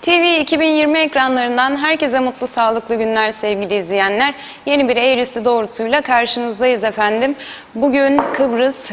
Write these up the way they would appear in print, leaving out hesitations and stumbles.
TV 2020 ekranlarından herkese mutlu, sağlıklı günler sevgili izleyenler. Yeni bir eğrisi doğrusuyla karşınızdayız efendim. Bugün Kıbrıs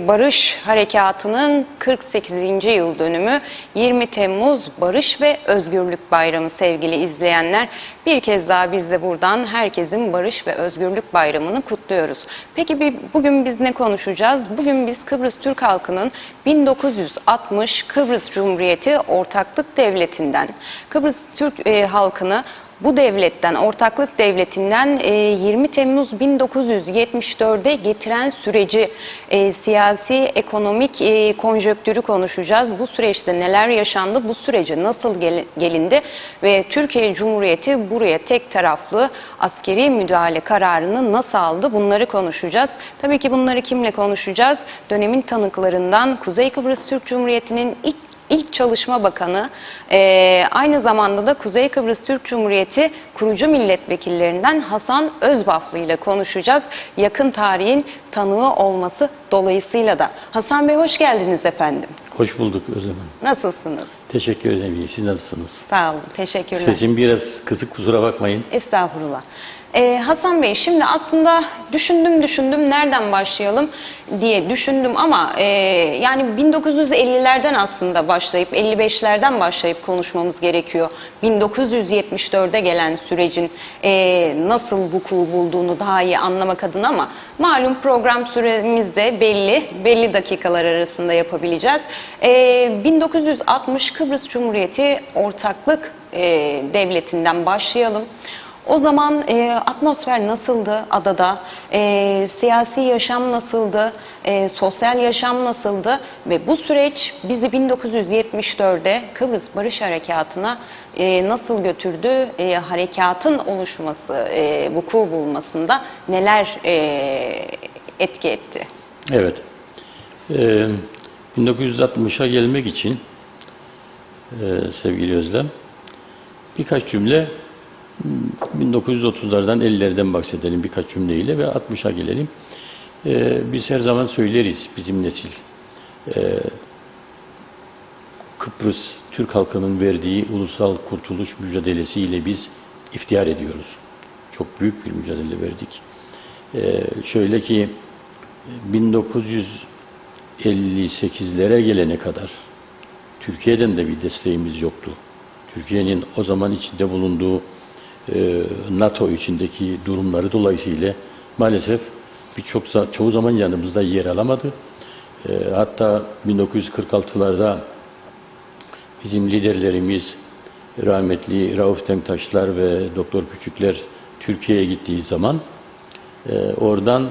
Barış Harekatı'nın 48. yıl dönümü. 20 Temmuz Barış ve Özgürlük Bayramı sevgili izleyenler. Bir kez daha biz de buradan herkesin Barış ve Özgürlük Bayramı'nı kutluyoruz. Peki bugün biz ne konuşacağız? Bugün biz Kıbrıs Türk halkının 1960 Kıbrıs Cumhuriyeti Ortaklık Devleti'nden, Kıbrıs Türk halkını bu devletten, ortaklık devletinden 20 Temmuz 1974'e getiren süreci, siyasi, ekonomik konjonktürü konuşacağız. Bu süreçte neler yaşandı, bu sürece nasıl gelindi ve Türkiye Cumhuriyeti buraya tek taraflı askeri müdahale kararını nasıl aldı, bunları konuşacağız. Tabii ki bunları kimle konuşacağız? Dönemin tanıklarından Kuzey Kıbrıs Türk Cumhuriyeti'nin İlk Çalışma Bakanı, aynı zamanda da Kuzey Kıbrıs Türk Cumhuriyeti kurucu milletvekillerinden Hasan Özbaflı ile konuşacağız. Yakın tarihin tanığı olması dolayısıyla da. Hasan Bey hoş geldiniz efendim. Hoş bulduk Özlem Hanım. Nasılsınız? Teşekkür ederim. Siz nasılsınız? Sağ olun, teşekkürler. Sesim biraz kısık, kusura bakmayın. Estağfurullah. Hasan Bey, şimdi aslında düşündüm nereden başlayalım diye düşündüm ama yani 1950'lerden aslında başlayıp 55'lerden başlayıp konuşmamız gerekiyor. 1974'e gelen sürecin nasıl vuku bulduğunu daha iyi anlamak adına, ama malum program süremiz de belli dakikalar arasında yapabileceğiz. 1960 Kıbrıs Cumhuriyeti Ortaklık Devleti'nden başlayalım. O zaman atmosfer nasıldı adada, siyasi yaşam nasıldı, sosyal yaşam nasıldı ve bu süreç bizi 1974'de Kıbrıs Barış Harekatı'na nasıl götürdü, harekatın oluşması, vuku bulmasında neler etki etti? Evet, 1960'a gelmek için sevgili Özlem, birkaç cümle 1930'lardan 50'lerden bahsedelim birkaç cümleyle ve 60'a gelelim. Biz her zaman söyleriz, bizim nesil. Kıbrıs Türk halkının verdiği ulusal kurtuluş mücadelesiyle biz iftihar ediyoruz. Çok büyük bir mücadele verdik. Şöyle ki 1958'lere gelene kadar Türkiye'den de bir desteğimiz yoktu. Türkiye'nin o zaman içinde bulunduğu NATO içindeki durumları dolayısıyla maalesef çoğu zaman yanımızda yer alamadı. Hatta 1946'larda bizim liderlerimiz rahmetli Rauf Denktaşlar ve Doktor Küçükler Türkiye'ye gittiği zaman oradan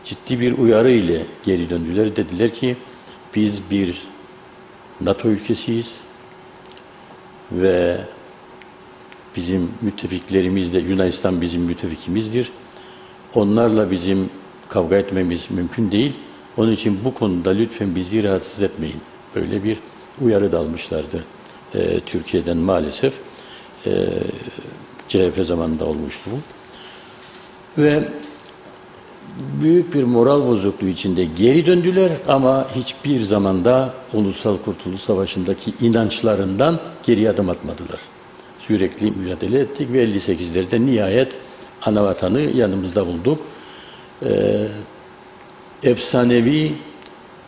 ciddi bir uyarı ile geri döndüler. Dediler ki biz bir NATO ülkesiyiz ve bizim müttefiklerimiz de Yunanistan bizim müttefikimizdir. Onlarla bizim kavga etmemiz mümkün değil. Onun için bu konuda lütfen bizi rahatsız etmeyin. Böyle bir uyarı da almışlardı Türkiye'den maalesef. CHP zamanında olmuştu bu. Ve büyük bir moral bozukluğu içinde geri döndüler ama hiçbir zamanda Ulusal Kurtuluş Savaşı'ndaki inançlarından geri adım atmadılar. Sürekli mücadele ettik ve 58'lerde nihayet anavatanı yanımızda bulduk. Efsanevi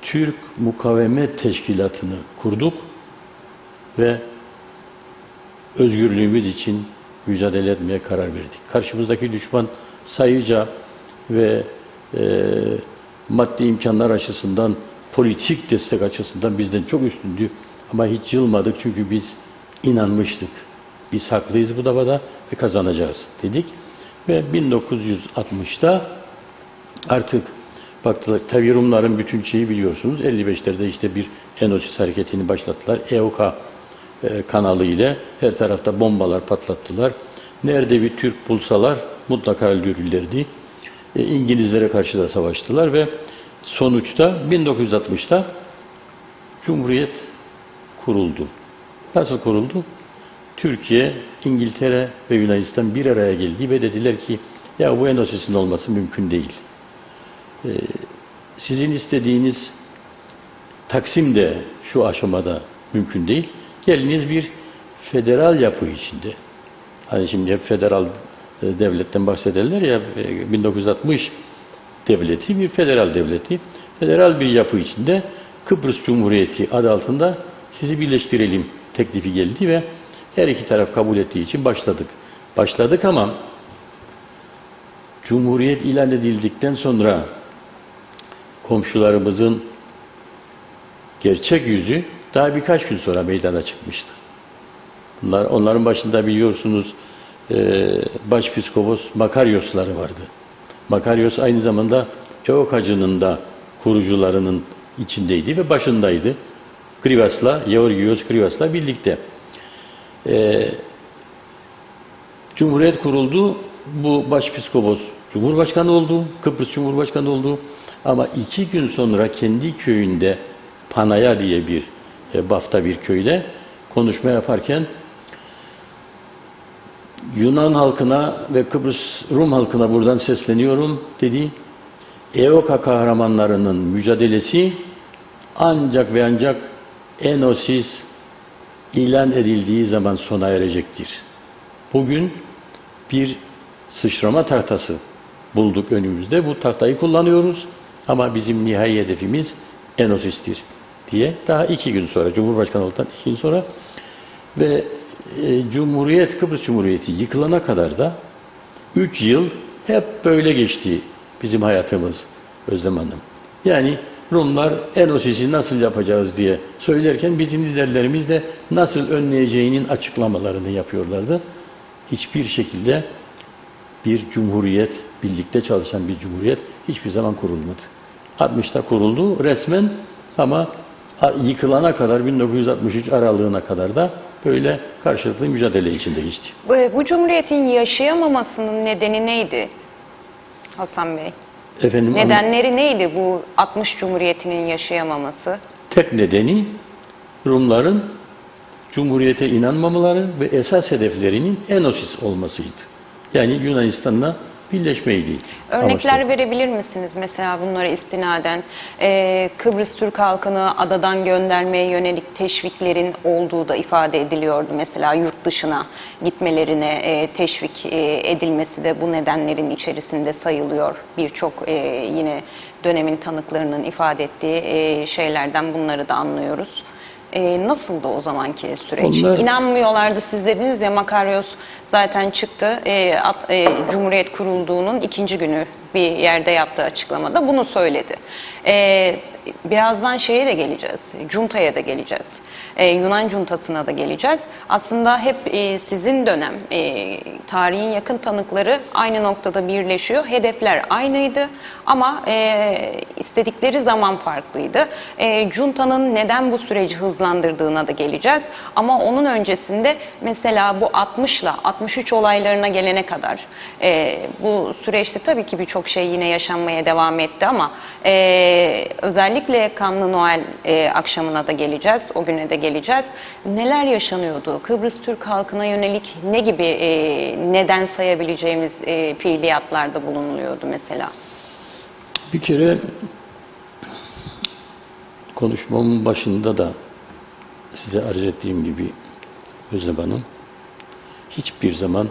Türk Mukavemet Teşkilatı'nı kurduk ve özgürlüğümüz için mücadele etmeye karar verdik. Karşımızdaki düşman sayıca ve maddi imkanlar açısından, politik destek açısından bizden çok üstündü. Ama hiç yılmadık çünkü biz inanmıştık. Biz haklıyız bu davada ve kazanacağız dedik. Ve 1960'da artık baktılar, tabii Rumların bütün şeyi biliyorsunuz. 55'lerde işte bir Enosis hareketini başlattılar. EOK kanalı ile her tarafta bombalar patlattılar. Nerede bir Türk bulsalar mutlaka öldürürlerdi. İngilizlere karşı da savaştılar ve sonuçta 1960'ta Cumhuriyet kuruldu. Nasıl kuruldu? Türkiye, İngiltere ve Yunanistan bir araya geldi ve dediler ki ya bu Enosis'in olması mümkün değil. Sizin istediğiniz Taksim de şu aşamada mümkün değil. Geliniz bir federal yapı içinde. Hani şimdi hep federal devletten bahsederler ya, 1960 devleti bir federal devleti. Federal bir yapı içinde Kıbrıs Cumhuriyeti adı altında sizi birleştirelim teklifi geldi ve her iki taraf kabul ettiği için başladık. Başladık ama Cumhuriyet ilan edildikten sonra komşularımızın gerçek yüzü daha birkaç gün sonra meydana çıkmıştı. Onların başında biliyorsunuz Başpiskopos Makaryosları vardı. Makaryos aynı zamanda EOKA'cının da kurucularının içindeydi ve başındaydı. Georgios Krivas'la birlikte. Cumhuriyet kuruldu. Bu Başpiskopos Cumhurbaşkanı oldu. Kıbrıs Cumhurbaşkanı oldu. Ama 2 gün sonra kendi köyünde Panaya diye bir Bafta bir köyde konuşma yaparken Yunan halkına ve Kıbrıs Rum halkına buradan sesleniyorum dedi. EOKA kahramanlarının mücadelesi ancak ve ancak Enosis ilan edildiği zaman sona erecektir. Bugün bir sıçrama tahtası bulduk önümüzde. Bu tahtayı kullanıyoruz ama bizim nihai hedefimiz Enosis'tir diye daha 2 gün sonra, Cumhurbaşkanı olduktan 2 gün sonra ve Cumhuriyet, Kıbrıs Cumhuriyeti yıkılana kadar da 3 yıl hep böyle geçti bizim hayatımız Özlem Hanım. Yani Rumlar Enosis'i nasıl yapacağız diye söylerken bizim liderlerimiz de nasıl önleyeceğinin açıklamalarını yapıyorlardı. Hiçbir şekilde bir cumhuriyet, birlikte çalışan bir cumhuriyet hiçbir zaman kurulmadı. 60'ta kuruldu resmen ama yıkılana kadar 1963 aralığına kadar da böyle karşılıklı mücadele içinde geçti. Bu cumhuriyetin yaşayamamasının nedeni neydi Hasan Bey? Efendim, Nedenleri neydi bu 60 Cumhuriyeti'nin yaşayamaması? Tek nedeni Rumların Cumhuriyete inanmamaları ve esas hedeflerinin Enosis olmasıydı. Yani Yunanistan'la birleşmeydi. Örnekler verebilir misiniz mesela bunlara istinaden? Kıbrıs Türk halkını adadan göndermeye yönelik teşviklerin olduğu da ifade ediliyordu. Mesela yurt dışına gitmelerine teşvik edilmesi de bu nedenlerin içerisinde sayılıyor. Birçok yine dönemin tanıklarının ifade ettiği şeylerden bunları da anlıyoruz. Nasıldı o zamanki süreç? İnanmıyorlardı, siz dediniz ya, Makaryos zaten çıktı. Cumhuriyet kurulduğunun 2. günü bir yerde yaptığı açıklamada bunu söyledi. Birazdan şeye de geleceğiz, Cunta'ya da geleceğiz. Yunan Cuntası'na da geleceğiz. Aslında hep sizin dönem, tarihin yakın tanıkları aynı noktada birleşiyor. Hedefler aynıydı ama istedikleri zaman farklıydı. Cunta'nın neden bu süreci hızlandırdığına da geleceğiz. Ama onun öncesinde mesela bu 60 ile 63 olaylarına gelene kadar bu süreçte tabii ki birçok şey yine yaşanmaya devam etti ama özellikle Kanlı Noel akşamına da geleceğiz, o güne de geleceğiz. Neler yaşanıyordu? Kıbrıs Türk halkına yönelik ne gibi neden sayabileceğimiz fiiliyatlarda bulunuluyordu mesela? Bir kere konuşmamın başında da size arz ettiğim gibi Özlem Hanım, hiçbir zaman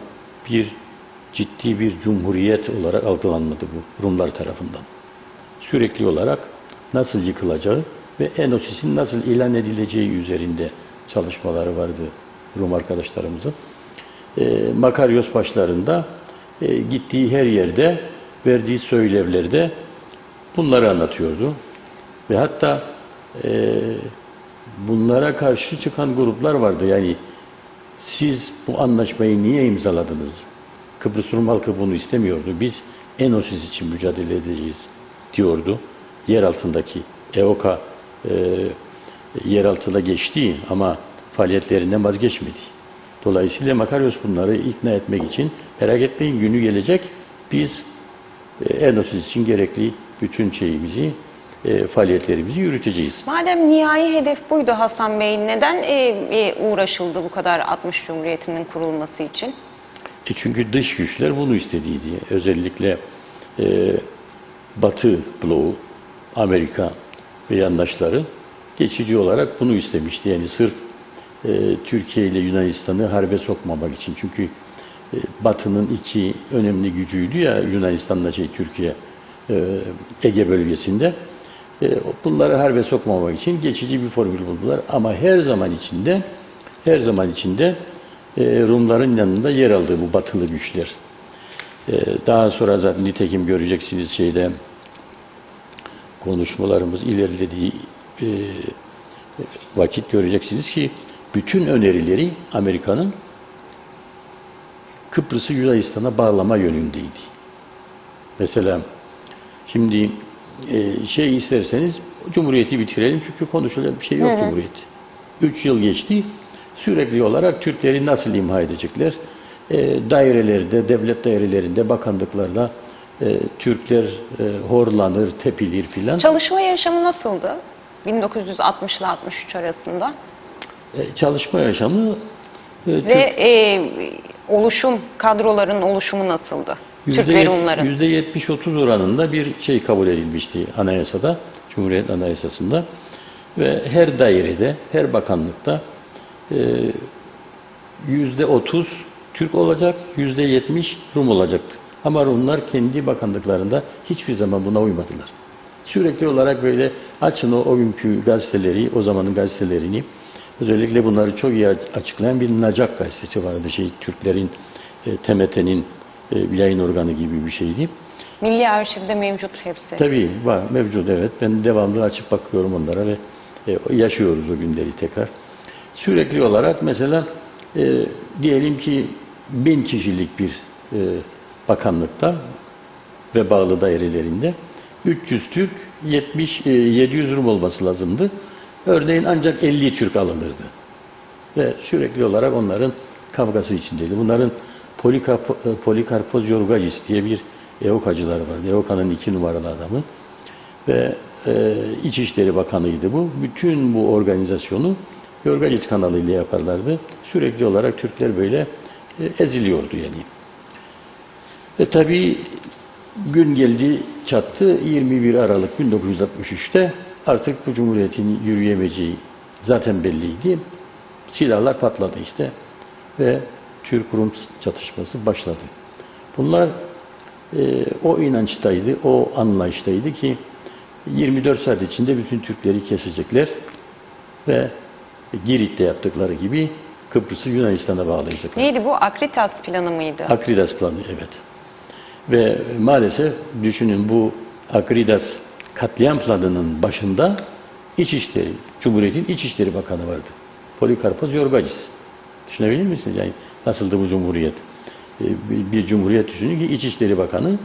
ciddi bir cumhuriyet olarak algılanmadı bu Rumlar tarafından. Sürekli olarak nasıl yıkılacağı ve Enosis'in nasıl ilan edileceği üzerinde çalışmaları vardı Rum arkadaşlarımızın. Makaryos başlarında gittiği her yerde verdiği söylevlerde bunları anlatıyordu. Ve hatta bunlara karşı çıkan gruplar vardı. Yani siz bu anlaşmayı niye imzaladınız? Kıbrıs Rum halkı bunu istemiyordu. Biz Enosis için mücadele edeceğiz diyordu. Yer altındaki EOKA yer altında geçti ama faaliyetlerinden vazgeçmedi. Dolayısıyla Makaryos bunları ikna etmek için merak etmeyin, günü gelecek, biz Enosis için gerekli bütün şeyimizi, faaliyetlerimizi yürüteceğiz. Madem nihai hedef buydu Hasan Bey, neden uğraşıldı bu kadar 60 Cumhuriyeti'nin kurulması için? Çünkü dış güçler bunu istediydi. Özellikle Batı bloğu, Amerika ve yandaşları geçici olarak bunu istemişti. Yani sırf Türkiye ile Yunanistan'ı harbe sokmamak için. Çünkü Batı'nın iki önemli gücüydü ya Yunanistan'la Türkiye Ege bölgesinde. Bunları harbe sokmamak için geçici bir formül buldular. Ama her zaman içinde Rumların yanında yer aldığı bu batılı güçler. Daha sonra zaten nitekim göreceksiniz konuşmalarımız ilerlediği vakit göreceksiniz ki bütün önerileri Amerika'nın Kıbrıs'ı Yunanistan'a bağlama yönündeydi. Mesela şimdi isterseniz Cumhuriyeti bitirelim çünkü konuşulacak bir şey yok Cumhuriyet. 3 yıl geçti. Sürekli olarak Türkleri nasıl imha edecekler? Dairelerde, devlet dairelerinde, bakanlıklarda Türkler horlanır, tepilir filan. Çalışma yaşamı nasıldı 1960 ile 63 arasında? Çalışma yaşamı Ve kadroların oluşumu nasıldı? Türk ve Rumların. %70-30 oranında bir kabul edilmişti anayasada, Cumhuriyet Anayasası'nda. Ve her dairede, her bakanlıkta %30 Türk olacak, %70 Rum olacaktı. Ama Rumlar kendi bakanlıklarında hiçbir zaman buna uymadılar. Sürekli olarak böyle açın o günkü gazeteleri, o zamanın gazetelerini, özellikle bunları çok iyi açıklayan bir Nacak gazetesi vardı. Türklerin, TMT'nin yayın organı gibi bir şeydi. Milli Arşiv'de mevcut hepsi. Tabii var, mevcut evet. Ben devamlı açıp bakıyorum onlara ve yaşıyoruz o günleri tekrar. Sürekli olarak mesela diyelim ki 1000 kişilik bir bakanlıkta ve bağlı dairelerinde 300 Türk, 700 Rum olması lazımdı. Örneğin ancak 50 Türk alınırdı. Ve sürekli olarak onların kavgası içindeydi. Bunların Polikarpos Yorgagis diye bir EOKA'cılar var. EOKA'nın 2 numaralı adamı. Ve İçişleri Bakanı'ydı bu. Bütün bu organizasyonu Yorgagis kanalıyla yaparlardı. Sürekli olarak Türkler böyle eziliyordu yani. Ve tabii gün geldi çattı 21 Aralık 1963'te artık bu Cumhuriyet'in yürüyemeyeceği zaten belliydi. Silahlar patladı işte ve Türk-Rum çatışması başladı. Bunlar o inançtaydı, o anlayıştaydı ki 24 saat içinde bütün Türkleri kesecekler ve Girit'te yaptıkları gibi Kıbrıs'ı Yunanistan'a bağlayacaklar. Neydi bu? Akritas planı mıydı? Akridas planı, evet. Ve maalesef düşünün bu Akridas katliam planının başında Cumhuriyet'in İçişleri Bakanı vardı. Polikarpos Yorgagis. Düşünebilir misiniz? Yani nasıldı bu Cumhuriyet? Bir Cumhuriyet düşünün ki İçişleri Bakanı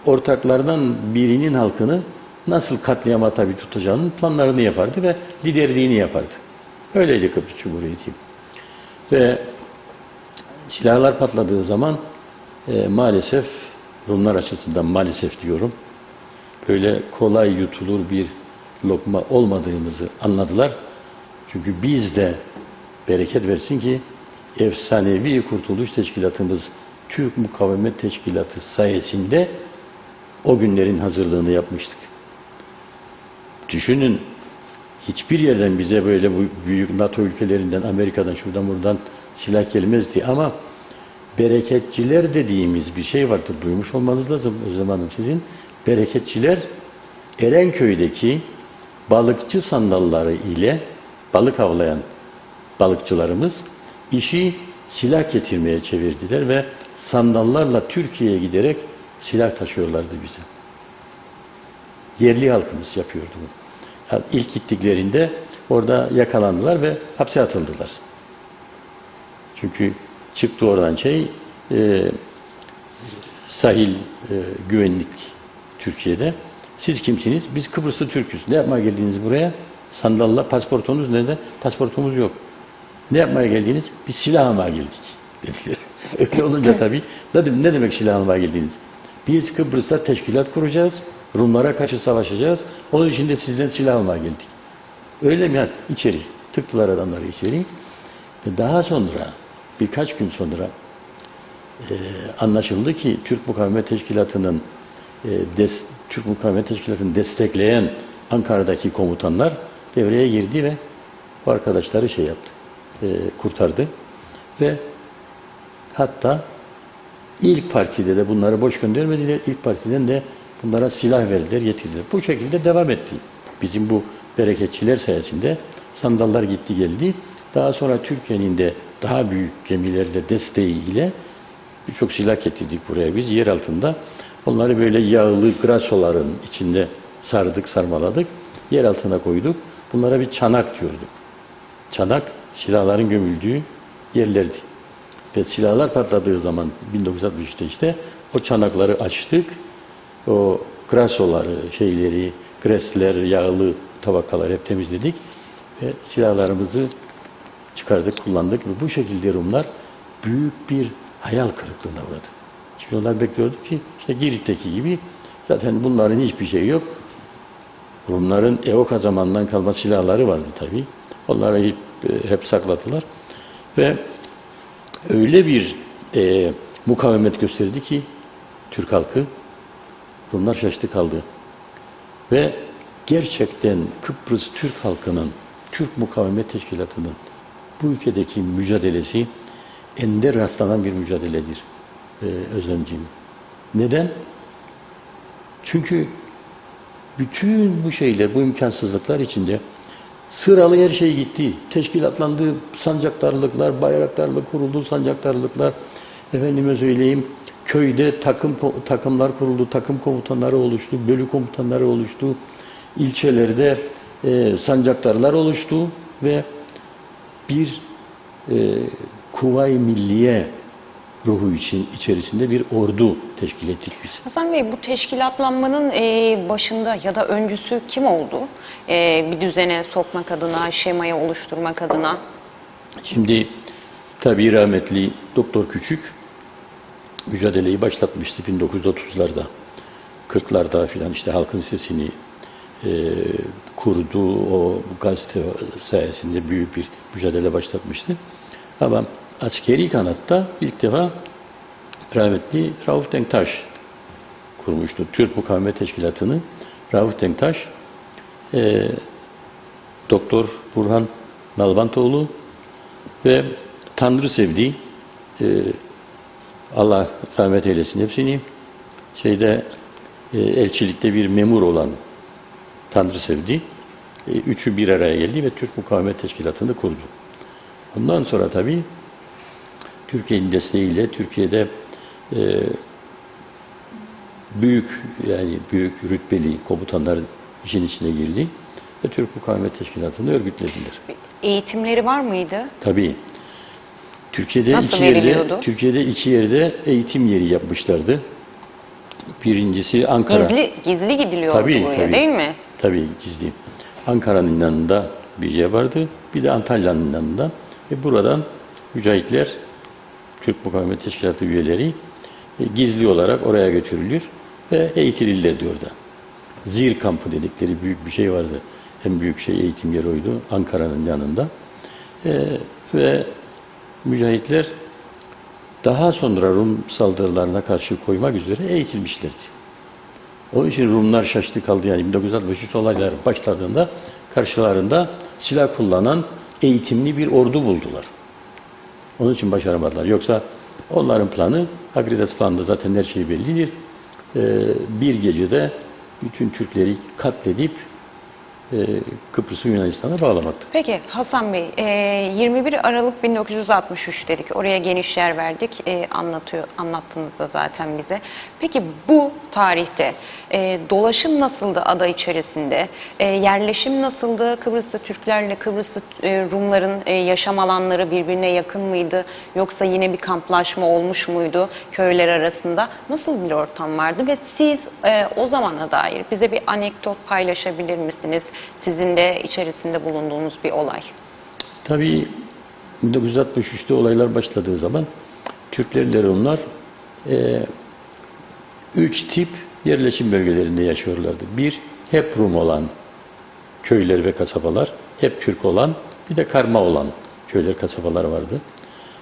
ortaklardan birinin halkını nasıl katliama tabi tutacağının planlarını yapardı ve liderliğini yapardı. Öyleydi Kıbrıs Cumhuriyeti. Ve silahlar patladığı zaman maalesef Rumlar açısından maalesef diyorum böyle kolay yutulur bir lokma olmadığımızı anladılar. Çünkü biz de bereket versin ki efsanevi Kurtuluş Teşkilatımız Türk Mukavemet Teşkilatı sayesinde o günlerin hazırlığını yapmıştık. Düşünün hiçbir yerden bize böyle bu büyük NATO ülkelerinden, Amerika'dan, şuradan buradan silah gelmezdi ama bereketçiler dediğimiz bir şey vardır. Duymuş olmanız lazım Özlem Hanım sizin. Bereketçiler Erenköy'deki balıkçı sandalları ile balık avlayan balıkçılarımız işi silah getirmeye çevirdiler ve sandallarla Türkiye'ye giderek silah taşıyorlardı bize. Yerli halkımız yapıyordu bunu. Yani ilk gittiklerinde orada yakalandılar ve hapse atıldılar. Çünkü çıktı oradan sahil güvenlik Türkiye'de. Siz kimsiniz? Biz Kıbrıslı Türk'üz. Ne yapmaya geldiniz buraya? Sandalla, pasaportunuz nerede? Pasaportumuz yok. Ne yapmaya geldiniz? Biz silah almaya geldik dediler. Öyle olunca tabii ne demek silah almaya geldiniz? Biz Kıbrıs'ta teşkilat kuracağız. Rumlara karşı savaşacağız. Onun için de sizden silah almaya geldik. Öyle mi? Yani içeri. Tıktılar adamları içeri. Ve daha sonra birkaç gün sonra anlaşıldı ki Türk Mukavemet Teşkilatı'nın destekleyen Ankara'daki komutanlar devreye girdi ve bu arkadaşları yaptı. kurtardı. Ve hatta ilk partide de bunları boş göndermediler. İlk partiden de bunlara silah verdiler, getirdiler. Bu şekilde devam etti. Bizim bu bereketçiler sayesinde sandallar gitti geldi. Daha sonra Türkiye'nin de daha büyük gemilerle desteğiyle birçok silah getirdik buraya biz yer altında. Onları böyle yağlı grasoların içinde sardık, sarmaladık. Yer altına koyduk. Bunlara bir çanak diyorduk. Çanak silahların gömüldüğü yerlerdi. Ve silahlar patladığı zaman 1963'te işte o çanakları açtık. O grasoları, gresler, yağlı tabakaları hep temizledik. Ve silahlarımızı çıkardık, kullandık. Ve bu şekilde Rumlar büyük bir hayal kırıklığına uğradı. Çünkü onlar bekliyordu ki işte Girit'teki gibi zaten bunların hiçbir şeyi yok. Rumların Eoka zamanından kalma silahları vardı tabii. Onları hep sakladılar. Ve öyle bir mukavemet gösterdi ki Türk halkı, Rumlar şaştı kaldı. Ve gerçekten Kıbrıs Türk halkının, Türk Mukavemet Teşkilatı'nın bu ülkedeki mücadelesi ender rastlanan bir mücadeledir Özlemciğim. Neden? Çünkü bütün bu şeyler, bu imkansızlıklar içinde sıralı her şey gitti. Teşkilatlandı, sancaktarlıklar, bayraktarlık kuruldu, sancaktarlıklar. Efendime söyleyeyim, köyde takımlar kuruldu, takım komutanları oluştu, bölük komutanları oluştu. İlçelerde sancaktarlar oluştu ve bir Kuvayi Milliye ruhu içerisinde bir ordu teşkil ettik biz. Hasan Bey, bu teşkilatlanmanın başında ya da öncüsü kim oldu? Bir düzene sokmak adına, şemaya oluşturmak adına. Şimdi tabii rahmetli Doktor Küçük mücadeleyi başlatmıştı 1930'larda. 40'larda filan işte Halkın Sesi'ni kurdu. O gazete sayesinde büyük bir mücadele başlatmıştı. Ama askeri kanatta ilk defa rahmetli Rauf Denktaş kurmuştu. Türk Mukavemet Teşkilatı'nı Rauf Denktaş, Doktor Burhan Nalbantoğlu ve Tanrı sevdiği, Allah rahmet eylesin hepsini, elçilikte bir memur olan Tanrı sevdiği, üçü bir araya geldi ve Türk Mukavemet Teşkilatı'nı kurdu. Ondan sonra tabii Türkiye'nin desteğiyle Türkiye'de büyük rütbeli komutanlar işin içine girdi ve Türk Mukavemet Teşkilatı'nı örgütlediler. Eğitimleri var mıydı? Tabii. Nasıl Türkiye'de iki yerde eğitim yeri yapmışlardı. Birincisi Ankara. Gizli gidiliyordu buraya, değil mi? Tabii gizli. Ankara'nın yanında bir yer vardı. Bir de Antalya'nın yanında. Ve buradan mücahitler, Türk Mukavemet Teşkilatı üyeleri gizli olarak oraya götürülür ve eğitilirlerdi orada. Zir kampı dedikleri büyük bir şey vardı. En büyük eğitim yeri oydu. Ankara'nın yanında. Ve mücahitler daha sonra Rum saldırılarına karşı koymak üzere eğitilmişlerdi. Onun için Rumlar şaştı kaldı. Yani 1963 olaylar başladığında karşılarında silah kullanan eğitimli bir ordu buldular. Onun için başaramadılar. Yoksa onların planı, Agrides planında zaten her şey bellidir. Bir gecede bütün Türkleri katledip Kıbrıs'ı Yunanistan'a bağlamaktı. Peki Hasan Bey, 21 Aralık 1963 dedik. Oraya geniş yer verdik. Anlattınız da zaten bize. Peki bu tarihte dolaşım nasıldı ada içerisinde? Yerleşim nasıldı? Kıbrıs'ta Türklerle Kıbrıs'ta Rumların yaşam alanları birbirine yakın mıydı? Yoksa yine bir kamplaşma olmuş muydu köyler arasında? Nasıl bir ortam vardı? Ve siz o zamana dair bize bir anekdot paylaşabilir misiniz? Sizin de içerisinde bulunduğunuz bir olay. Tabii 1963'te olaylar başladığı zaman Türklerle Rumlar 3 tip yerleşim bölgelerinde yaşıyorlardı. Bir, hep Rum olan köyler ve kasabalar, hep Türk olan, bir de karma olan köyler, kasabalar vardı.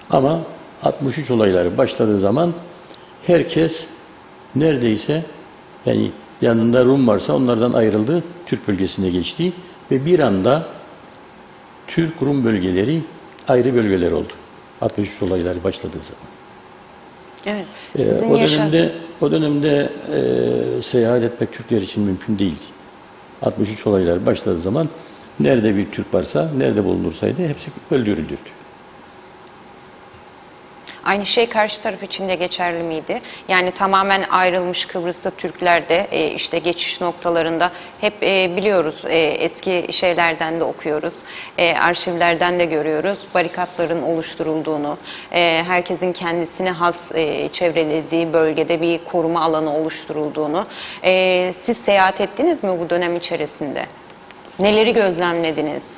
Ama 63 olayları başladığı zaman herkes neredeyse, yani yanında Rum varsa onlardan ayrıldı, Türk bölgesine geçti ve bir anda Türk-Rum bölgeleri ayrı bölgeler oldu. 63 olayları başladığı zaman. Evet. O dönemde seyahat etmek Türkler için mümkün değildi. 63 olaylar başladığı zaman nerede bir Türk varsa, nerede bulunursaydı hepsi öldürülürdü. Aynı şey karşı taraf için de geçerli miydi? Yani tamamen ayrılmış Kıbrıs'ta Türkler de işte geçiş noktalarında hep biliyoruz, eski şeylerden de okuyoruz, arşivlerden de görüyoruz. Barikatların oluşturulduğunu, herkesin kendisine has çevrelediği bölgede bir koruma alanı oluşturulduğunu. Siz seyahat ettiniz mi bu dönem içerisinde? Neleri gözlemlediniz?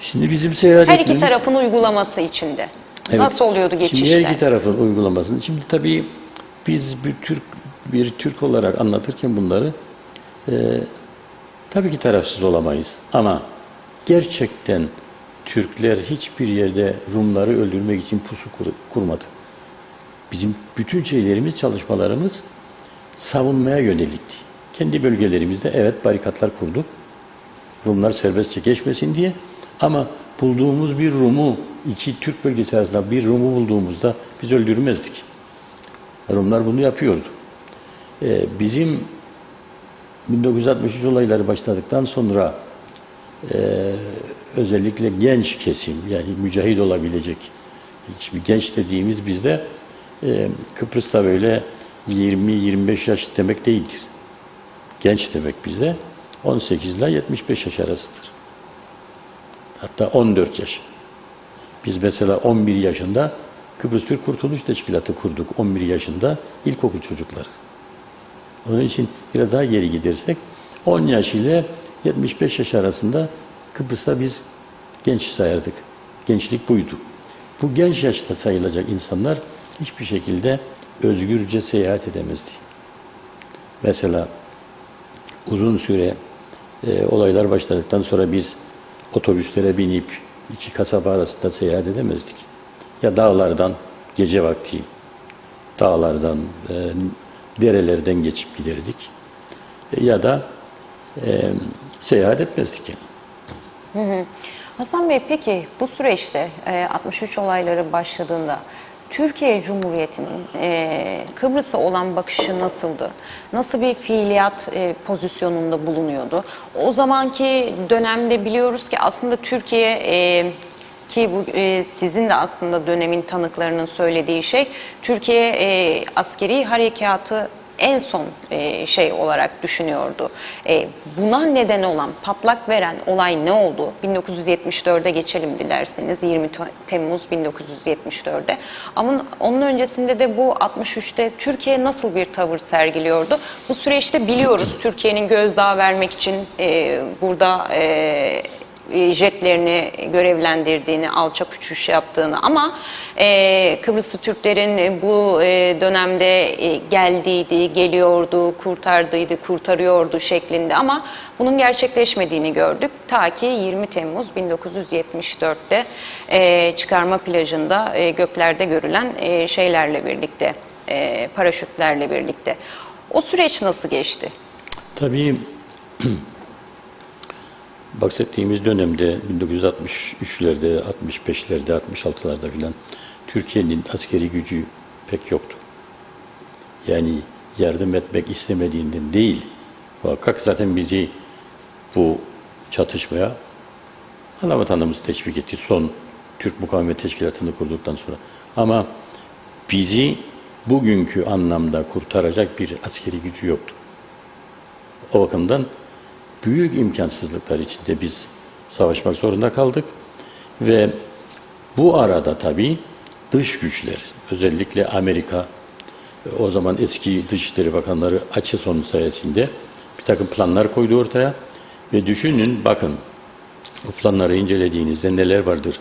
Şimdi bizim seyahat Her iki etmemiz... tarafın uygulaması içinde. Evet. Nasıl oluyordu geçişler? Şimdi her iki tarafın uygulamasını. Şimdi tabii biz bir Türk olarak anlatırken bunları tabii ki tarafsız olamayız. Ama gerçekten Türkler hiçbir yerde Rumları öldürmek için pusu kurmadı. Bizim bütün şeylerimiz, çalışmalarımız savunmaya yönelikti. Kendi bölgelerimizde evet barikatlar kurduk. Rumlar serbestçe geçmesin diye. Ama bulduğumuz bir Rum'u, iki Türk bölgesi arasında bir Rum'u bulduğumuzda biz öldürmezdik. Rumlar bunu yapıyordu. Bizim 1963 olayları başladıktan sonra özellikle genç kesim, yani mücahit olabilecek hiçbir genç dediğimiz bizde Kıbrıs'ta böyle 20-25 yaş demek değildir. Genç demek bizde 18 ile 75 yaş arasıdır. Hatta 14 yaş. Biz mesela 11 yaşında Kıbrıs Türk Kurtuluş Teşkilatı kurduk. 11 yaşında ilkokul çocukları. Onun için biraz daha geri gidersek 10 yaş ile 75 yaş arasında Kıbrıs'ta biz genç sayardık. Gençlik buydu. Bu genç yaşta sayılacak insanlar hiçbir şekilde özgürce seyahat edemezdi. Mesela uzun süre olaylar başladıktan sonra biz otobüslere binip iki kasaba arasında seyahat edemezdik. Ya dağlardan gece vakti dağlardan, derelerden geçip giderdik. Ya da seyahat etmezdik yani. Hasan Bey, peki bu süreçte 63 olayları başladığında Türkiye Cumhuriyeti'nin Kıbrıs'a olan bakışı nasıldı? Nasıl bir fiiliyat pozisyonunda bulunuyordu? O zamanki dönemde biliyoruz ki aslında Türkiye ki bu sizin de aslında dönemin tanıklarının söylediği şey, Türkiye askeri harekatı en son şey olarak düşünüyordu. Buna neden olan, patlak veren olay ne oldu? 1974'e geçelim dilerseniz, 20 Temmuz 1974'de. Ama onun öncesinde de bu 63'te Türkiye nasıl bir tavır sergiliyordu? Bu süreçte biliyoruz Türkiye'nin gözdağı vermek için burada jetlerini görevlendirdiğini, alçak uçuş yaptığını ama Kıbrıslı Türklerin bu dönemde geldiydi, geliyordu, kurtarıyordu şeklinde ama bunun gerçekleşmediğini gördük. Ta ki 20 Temmuz 1974'te çıkarma plajında göklerde görülen şeylerle birlikte, paraşütlerle birlikte. O süreç nasıl geçti? Tabii bahsettiğimiz dönemde 1963'lerde, 65'lerde, 66'larda filan Türkiye'nin askeri gücü pek yoktu. Yani yardım etmek istemediğinden değil, muhakkak zaten bizi bu çatışmaya Anavatanımız teşvik etti son Türk Mukavemet Teşkilatı'nı kurduktan sonra. Ama bizi bugünkü anlamda kurtaracak bir askeri gücü yoktu. O bakımdan büyük imkansızlıklar içinde biz savaşmak zorunda kaldık ve bu arada tabii dış güçler, özellikle Amerika, o zaman eski Dışişleri Bakanları Acheson sayesinde bir takım planlar koydu ortaya ve düşünün, bakın o planları incelediğinizde neler vardır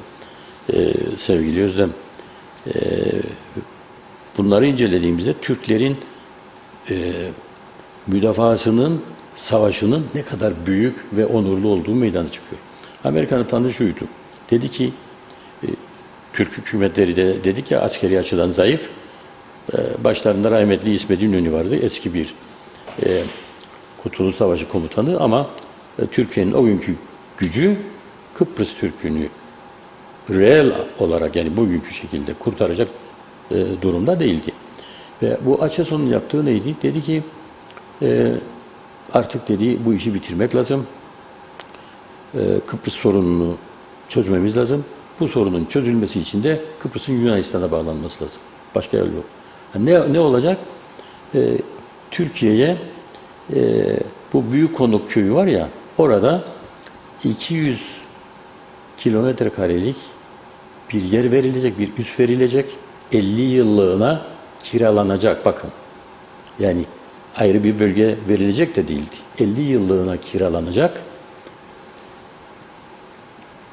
sevgili Özlem. Bunları incelediğimizde Türklerin müdafasının, savaşının ne kadar büyük ve onurlu olduğu meydana çıkıyor. Amerika'nın planı şuydu. Dedi ki, Türk hükümetleri de dedik ya askeri açıdan zayıf. Başlarında rahmetli İsmet İnönü vardı. Eski bir Kurtuluş Savaşı komutanı ama Türkiye'nin o günkü gücü Kıbrıs Türk'ünü reel olarak yani bugünkü şekilde kurtaracak durumda değildi. Ve bu Açeson'un yaptığı neydi? Dedi ki artık dedi bu işi bitirmek lazım. Kıbrıs sorununu çözmemiz lazım. Bu sorunun çözülmesi için de Kıbrıs'ın Yunanistan'a bağlanması lazım. Başka yol yok. Ne olacak? Türkiye'ye bu Büyükkonuk köyü var ya, orada 200 kilometre karelik bir yer verilecek, bir üs verilecek. 50 yıllığına kiralanacak bakın. Yani ayrı bir bölge verilecek de değildi. 50 yıllığına kiralanacak.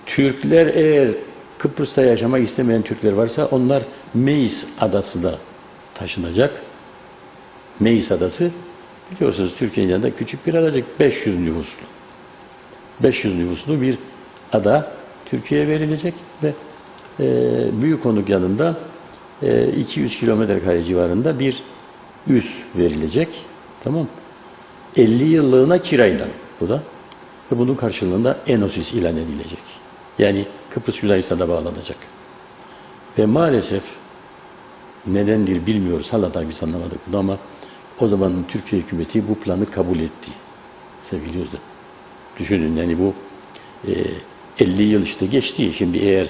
Türkler eğer Kıbrıs'ta yaşamak istemeyen Türkler varsa onlar Meis Adası'na taşınacak. Meis Adası biliyorsunuz Türkiye'nin yanında küçük bir adacık, 500 nüfuslu. 500 nüfuslu bir ada Türkiye'ye verilecek ve Büyükkonuk yanında 200 kilometre kare civarında bir üs verilecek. Tamam. 50 yıllığına kirayla bu da. Ve bunun karşılığında Enosis ilan edilecek. Yani Kıbrıs Yunanistan'a bağlanacak. Ve maalesef nedendir bilmiyoruz. Hala da biz anlamadık bunu ama o zaman Türkiye hükümeti bu planı kabul etti. Sevgili Özlem. Düşünün yani bu 50 yıl işte geçti. Şimdi eğer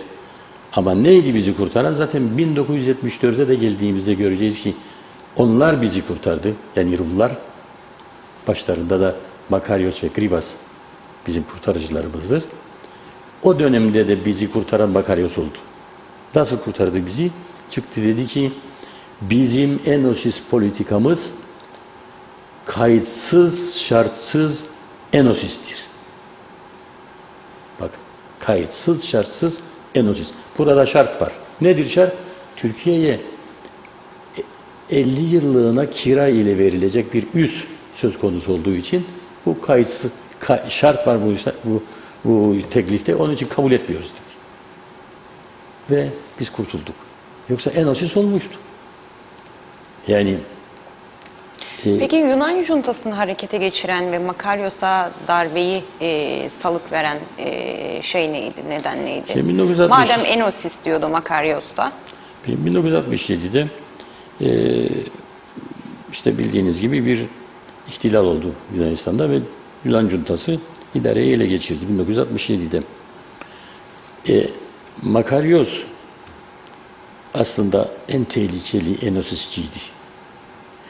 ama neydi bizi kurtaran? Zaten 1974'te de geldiğimizde göreceğiz ki onlar bizi kurtardı. Yani Rumlar, başlarında da Makarios ve Grivas bizim kurtarıcılarımızdır. O dönemde de bizi kurtaran Makarios oldu. Nasıl kurtardı bizi? Çıktı dedi ki bizim Enosis politikamız kayıtsız, şartsız Enosis'tir. Bak, kayıtsız, şartsız Enosis. Burada şart var. Nedir şart? Türkiye'ye 50 yıllığına kira ile verilecek bir üs söz konusu olduğu için bu kayıtsız şart var bu teklifte. Onun için kabul etmiyoruz dedi. Ve biz kurtulduk. Yoksa Enosis olmuştu. Yani peki Yunan juntasını harekete geçiren ve Makaryos'a darbeyi salık veren şey neydi, neden neydi? 1960 Madem Enosis diyordu Makaryos'ta. 1967'de işte bildiğiniz gibi bir ihtilal oldu Yunanistan'da ve Yunan cuntası idareyi ele geçirdi 1967'de. Makaryos aslında en tehlikeli Enosisçiydi.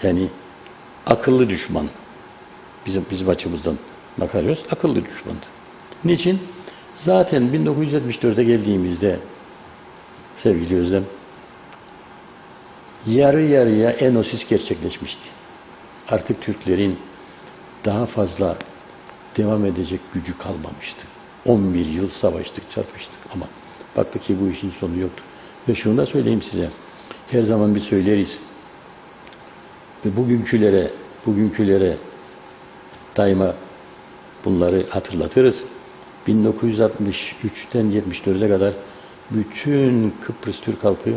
Yani akıllı düşman. Bizim açımızdan Makaryos akıllı düşmandı. Niçin? Zaten 1974'e geldiğimizde sevgili Özlem yarı yarıya Enosis gerçekleşmişti. Artık Türklerin daha fazla devam edecek gücü kalmamıştı. 11 yıl savaştık, çarpıştık ama baktık ki bu işin sonu yoktur. Ve şunu da söyleyeyim size. Her zaman bir söyleriz. Ve bugünkülere daima bunları hatırlatırız. 1963'ten 74'e kadar bütün Kıbrıs Türk halkı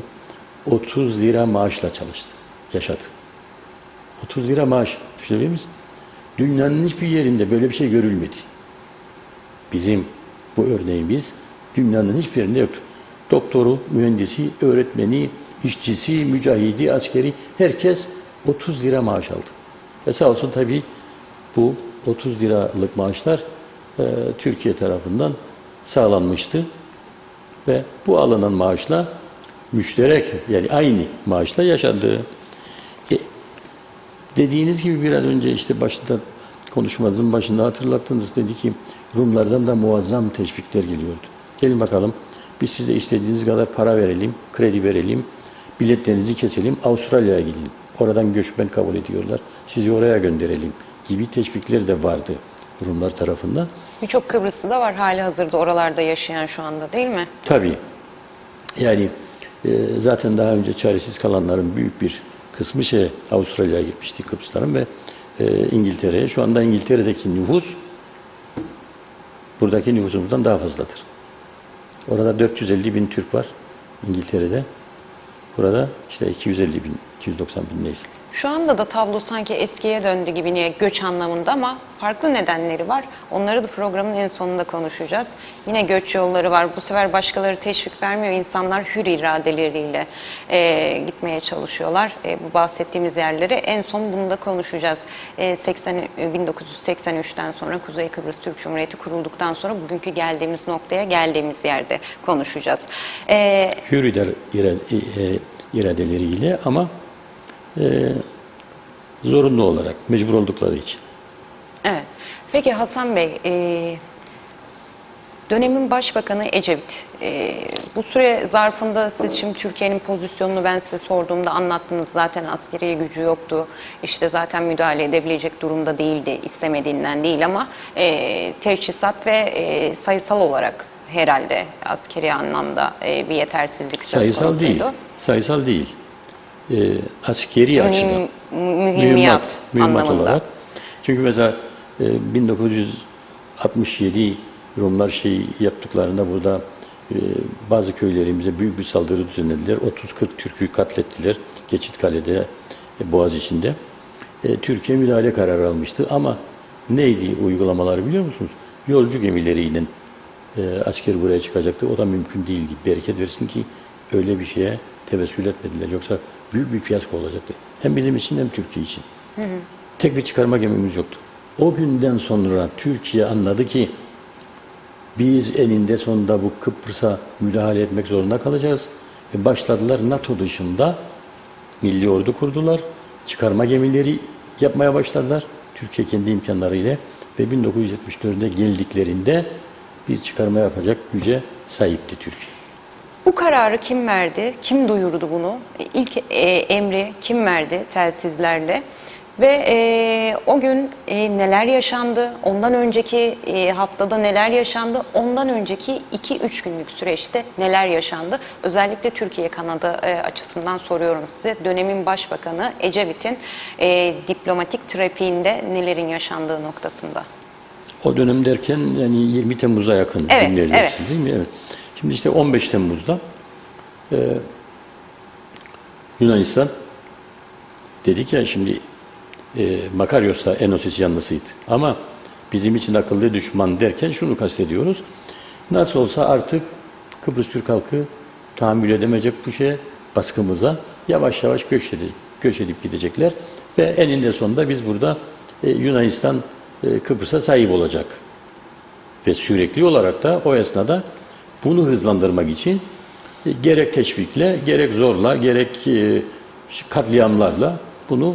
30 lira maaşla çalıştı, yaşadı. 30 lira maaş, düşünebilir misin? Dünyanın hiçbir yerinde böyle bir şey görülmedi. Bizim bu örneğimiz dünyanın hiçbir yerinde yoktur. Doktoru, mühendisi, öğretmeni, işçisi, mücahidi, askeri herkes 30 lira maaş aldı. Ve sağ olsun tabii bu 30 liralık maaşlar Türkiye tarafından sağlanmıştı. Ve bu alınan maaşla müşterek yani aynı maaşla yaşandı. Dediğiniz gibi biraz önce işte konuşmanızın başında hatırlattınız, dedi ki Rumlardan da muazzam teşvikler geliyordu. Gelin bakalım biz size istediğiniz kadar para verelim, kredi verelim, biletlerinizi keselim, Avustralya'ya gidin. Oradan göçmen kabul ediyorlar, sizi oraya gönderelim gibi teşvikler de vardı Rumlar tarafından. Birçok Kıbrıslı da var hali hazırda oralarda yaşayan şu anda değil mi? Tabii. Yani zaten daha önce çaresiz kalanların büyük bir kısmı Avustralya'ya gitmişti Kıbrısların ve İngiltere'ye. Şu anda İngiltere'deki nüfus buradaki nüfusumuzdan daha fazladır. Orada 450 bin Türk var İngiltere'de. Burada işte 250 bin 290 bin nesil. Şu anda da tablo sanki eskiye döndü gibi, niye göç anlamında, ama farklı nedenleri var. Onları da programın en sonunda konuşacağız. Yine göç yolları var. Bu sefer başkaları teşvik vermiyor. İnsanlar hür iradeleriyle gitmeye çalışıyorlar. Bu bahsettiğimiz yerlere en son bunu da konuşacağız. 1983'ten sonra Kuzey Kıbrıs Türk Cumhuriyeti kurulduktan sonra bugünkü geldiğimiz noktaya geldiğimiz yerde konuşacağız. Hür iradeleriyle ama zorunlu olarak, mecbur oldukları için. Evet. Peki Hasan Bey, dönemin Başbakanı Ecevit, bu süre zarfında siz şimdi Türkiye'nin pozisyonunu ben size sorduğumda anlattınız. Zaten askeri gücü yoktu. İşte zaten müdahale edebilecek durumda değildi. İstemediğinden değil ama teçhizat ve sayısal olarak herhalde askeri anlamda bir yetersizlik söz konusuydu. Sayısal değil. Sayısal değil. Askeri açıdan. Mühimmat anlamında. Olarak. Çünkü mesela 1967 Rumlar yaptıklarında burada bazı köylerimize büyük bir saldırı düzenlediler. 30-40 Türk'ü katlettiler. Geçitkale'de, Boğaziçi'nde. Türkiye müdahale kararı almıştı ama neydi uygulamaları biliyor musunuz? Yolcu gemileriyle asker buraya çıkacaktı. O da mümkün değildi. Bereket versin ki öyle bir şeye tevessül etmediler. Yoksa büyük bir fiyasko olacaktı. Hem bizim için hem Türkiye için. Hı hı. Tek bir çıkarma gemimiz yoktu. O günden sonra Türkiye anladı ki biz eninde sonunda bu Kıbrıs'a müdahale etmek zorunda kalacağız. Ve başladılar NATO dışında milli ordu kurdular. Çıkarma gemileri yapmaya başladılar. Türkiye kendi imkanlarıyla ve 1974'de geldiklerinde bir çıkarma yapacak güce sahipti Türkiye. Bu kararı kim verdi? Kim duyurdu bunu? İlk emri kim verdi telsizlerle? Ve o gün neler yaşandı? Ondan önceki haftada neler yaşandı? Ondan önceki 2-3 günlük süreçte neler yaşandı? Özellikle Türkiye-Kanada açısından soruyorum size. Dönemin Başbakanı Ecevit'in diplomatik trafiğinde nelerin yaşandığı noktasında. O dönem derken yani 20 Temmuz'a yakın günler evet. Değil mi? Evet. Şimdi işte 15 Temmuz'da Yunanistan dedik ya şimdi Makaryos da Enosis yanlısıydı. Ama bizim için akıllı düşman derken şunu kastediyoruz. Nasıl olsa artık Kıbrıs Türk halkı tahammül edemeyecek bu şeye, baskımıza yavaş yavaş göç edip gidecekler. Ve eninde sonunda biz burada Yunanistan Kıbrıs'a sahip olacak. Ve sürekli olarak da o esnada bunu hızlandırmak için gerek teşvikle, gerek zorla, gerek katliamlarla bunu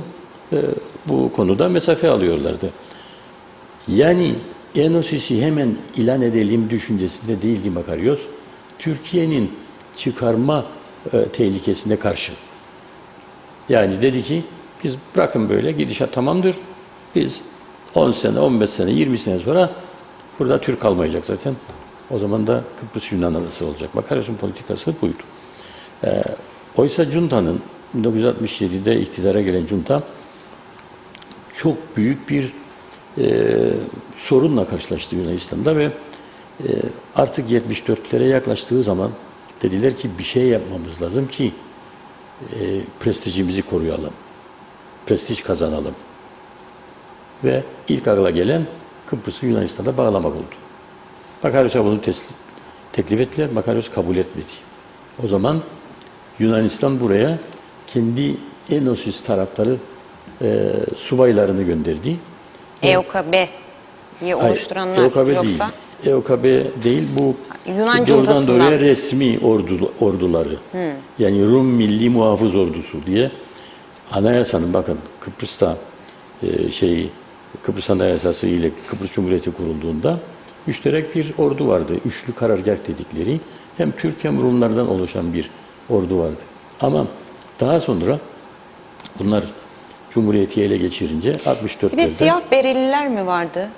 bu konuda mesafe alıyorlardı. Yani Enosis'i hemen ilan edelim düşüncesinde değildi Makaryos. Türkiye'nin çıkarma tehlikesine karşı. Yani dedi ki biz bırakın böyle gidişat tamamdır. Biz 10 sene, 15 sene, 20 sene sonra burada Türk kalmayacak zaten. O zaman da Kıbrıs Yunan adası olacak. Makaryos'un politikası buydu. Oysa Cunta'nın 1967'de iktidara gelen Junta çok büyük bir sorunla karşılaştı Yunanistan'da ve artık 74'lere yaklaştığı zaman dediler ki bir şey yapmamız lazım ki prestijimizi koruyalım. Prestij kazanalım. Ve ilk akla gelen Kıbrıs'ı Yunanistan'da bağlamak oldu. Makaryos'a bunu teklif ettiler. Makaryos kabul etmedi. O zaman Yunanistan buraya kendi Enosis taraftarı subaylarını gönderdi. EOKB'yi oluşturanlar EOKB yoksa? Değil. EOKB değil. Bu Yunan doğrudan doğruya resmi orduları. Yani Rum Milli Muhafız Ordusu diye anayasanın bakın Kıbrıs'ta Kıbrıs Anayasası ile Kıbrıs Cumhuriyeti kurulduğunda müşterek bir ordu vardı. Üçlü karargah dedikleri hem Türk hem Rumlardan oluşan bir ordu vardı. Ama daha sonra bunlar Cumhuriyeti ele geçirince 64'lerde... Bir de siyah bereliler mi vardı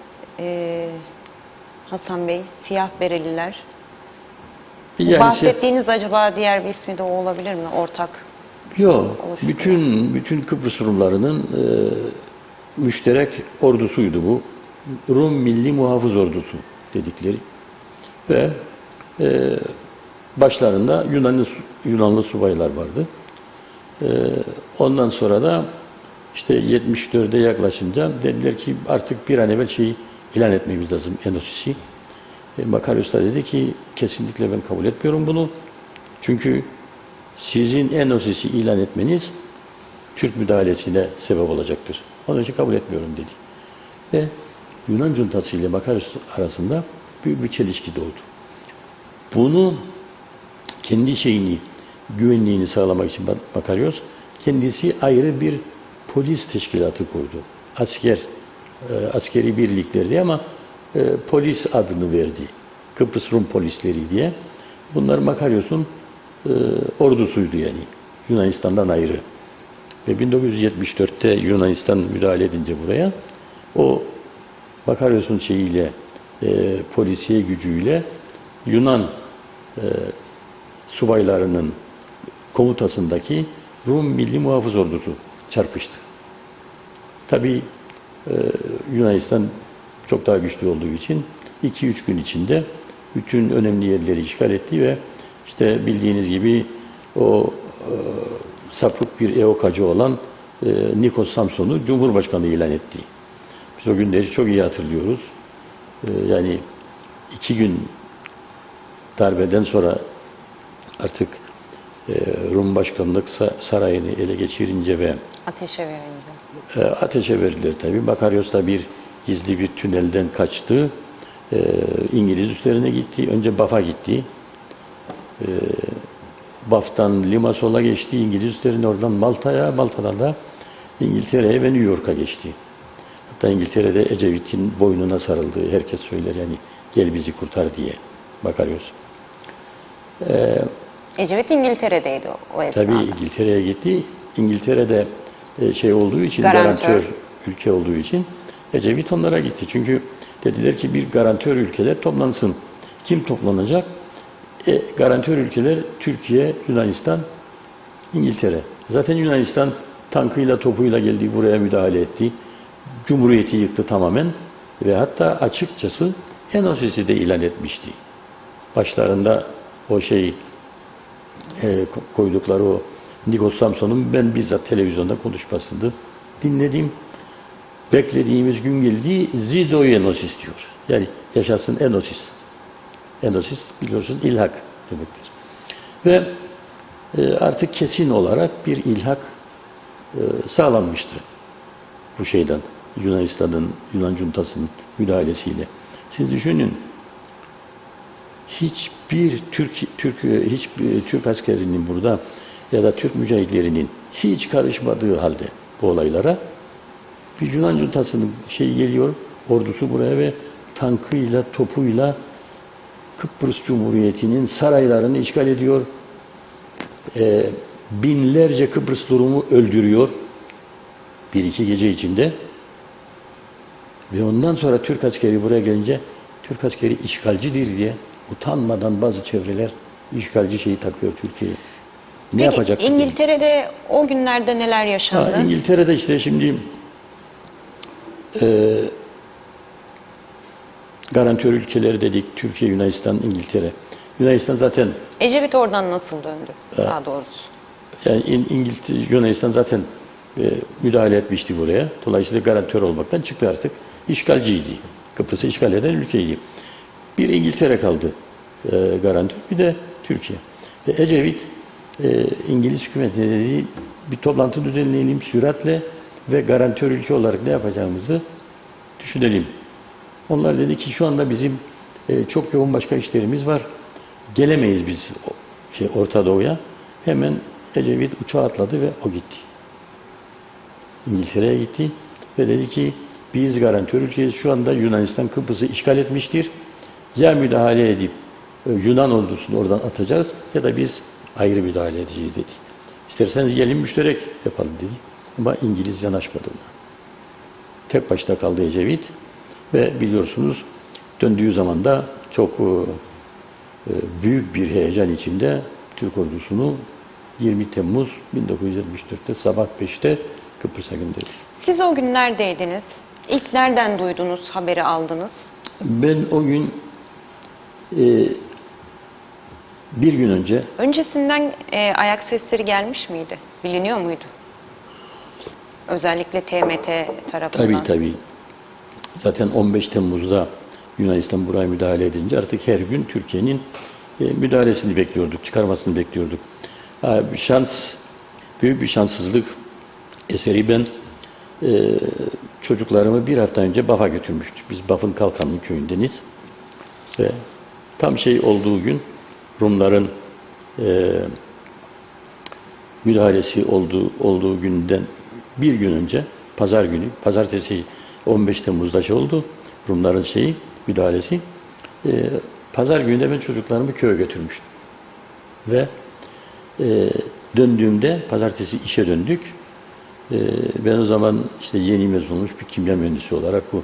Hasan Bey? Siyah bereliler. Yani bahsettiğiniz acaba diğer bir ismi de o olabilir mi? Ortak. Yok. Bütün Kıbrıs Rumlarının müşterek ordusuydu bu. Rum Milli Muhafız Ordusu dedikleri. Ve başlarında Yunanlı subaylar vardı. Ondan sonra da işte 74'e yaklaşınca dediler ki artık bir an evvel şeyi ilan etmemiz lazım, Enosis'i. Makarios da dedi ki kesinlikle ben kabul etmiyorum bunu. Çünkü sizin Enosis'i ilan etmeniz Türk müdahalesine sebep olacaktır. Onun için kabul etmiyorum dedi. Ve Yunan cuntası ile Makarios arasında büyük bir çelişki doğdu. Bunu kendi güvenliğini sağlamak için Makarios kendisi ayrı bir polis teşkilatı kurdu. Askeri birliklerdi ama polis adını verdi. Kıbrıs Rum polisleri diye. Bunlar Makarios'un ordusuydu yani. Yunanistan'dan ayrı. Ve 1974'te Yunanistan müdahale edince buraya o Makarios'un polisiye gücüyle Yunan subaylarının komutasındaki Rum Milli Muhafız Ordusu çarpıştı. Tabii Yunanistan çok daha güçlü olduğu için 2-3 gün içinde bütün önemli yerleri işgal etti ve işte bildiğiniz gibi o sapık bir EOKA'cı olan Nikos Samson'u Cumhurbaşkanı ilan etti. Biz o günleri çok iyi hatırlıyoruz. Yani 2 gün darbeden sonra artık Rum başkanlık sarayını ele geçirince ve ateşe verdiler tabii. Makarios da gizli bir tünelden kaçtı. İngiliz üslerine gitti. Önce Baf'a gitti. Baf'tan Limassol'a geçti. İngiliz üstlerine oradan Malta'ya, Malta'dan da İngiltere'ye ve New York'a geçti. Hatta İngiltere'de Ecevit'in boynuna sarıldığı herkes söyler yani gel bizi kurtar diye Makarios. Ecevit İngiltere'deydi o esnada. Tabii İngiltere'ye gitti. İngiltere'de olduğu için, garantör ülke olduğu için Ecevit onlara gitti. Çünkü dediler ki bir garantör ülkeler toplansın. Kim toplanacak? Garantör ülkeler Türkiye, Yunanistan, İngiltere. Zaten Yunanistan tankıyla, topuyla geldi, buraya müdahale etti. Cumhuriyeti yıktı tamamen ve hatta açıkçası Enosis'i de ilan etmişti. Başlarında o koydukları o Nikos Samson'un ben bizzat televizyonda konuşmasını dinledim. Beklediğimiz gün geldi, Zido Enosis diyor. Yani yaşasın Enosis. Enosis biliyorsunuz ilhak demektir. Ve artık kesin olarak bir ilhak sağlanmıştı bu Yunan cuntasının müdahalesiyle. Siz düşünün, hiçbir Türk askerinin burada ya da Türk mücahitlerinin hiç karışmadığı halde bu olaylara bir Yunan cuntasının geliyor, ordusu buraya ve tankıyla, topuyla Kıbrıs Cumhuriyeti'nin saraylarını işgal ediyor. Binlerce Kıbrıs Rum'u öldürüyor. 1-2 gece içinde. Ve ondan sonra Türk askeri buraya gelince Türk askeri işgalcidir diye utanmadan bazı çevreler işgalci takıyor Türkiye'ye. Ne yapacak? İngiltere'de o günlerde neler yaşandı? İngiltere'de işte şimdi garantör ülkeleri dedik. Türkiye, Yunanistan, İngiltere. Yunanistan zaten... Ecevit oradan nasıl döndü daha doğrusu? Yani Yunanistan zaten müdahale etmişti buraya. Dolayısıyla garantör olmaktan çıktı artık. İşgalciydi. Kıbrıs'ı işgal eden ülkeydi. Bir İngiltere kaldı garantör. Bir de Türkiye. Ve Ecevit İngiliz hükümetine dediği bir toplantı düzenleyelim süratle ve garantör ülke olarak ne yapacağımızı düşünelim. Onlar dedi ki şu anda bizim çok yoğun başka işlerimiz var. Gelemeyiz biz Orta Doğu'ya. Hemen Ecevit uçağa atladı ve o gitti. İngiltere'ye gitti ve dedi ki biz garantör ülkeyiz. Şu anda Yunanistan Kıbrıs'ı işgal etmiştir. Ya müdahale edip Yunan ordusunu oradan atacağız ya da biz ayrı müdahale edeceğiz dedi. İsterseniz gelin müşterek yapalım dedi. Ama İngiliz yanaşmadı buna. Tek başına kaldı Ecevit ve biliyorsunuz döndüğü zaman da çok büyük bir heyecan içinde Türk ordusunu 20 Temmuz 1974'te sabah 5'te Kıbrıs'a gönderdi. Siz o gün neredeydiniz? İlk nereden duydunuz, haberi aldınız? Ben o gün bir gün önce... Öncesinden ayak sesleri gelmiş miydi? Biliniyor muydu? Özellikle TMT tarafından. Tabii. Zaten 15 Temmuz'da Yunanistan buraya müdahale edince artık her gün Türkiye'nin müdahalesini bekliyorduk, çıkarmasını bekliyorduk. Büyük bir şanssızlık eseri ben çocuklarımı bir hafta önce Baf'a götürmüştük. Biz Baf'ın Kalkanlı köyündeniz ve tam olduğu gün Rumların müdahalesi olduğu günden bir gün önce pazar günü, pazartesi 15 Temmuz'da oldu Rumların müdahalesi. Pazar günü de ben çocuklarımı köye götürmüştüm. Ve döndüğümde pazartesi işe döndük. Ben o zaman yeni mezun olmuş bir kimya mühendisi olarak bu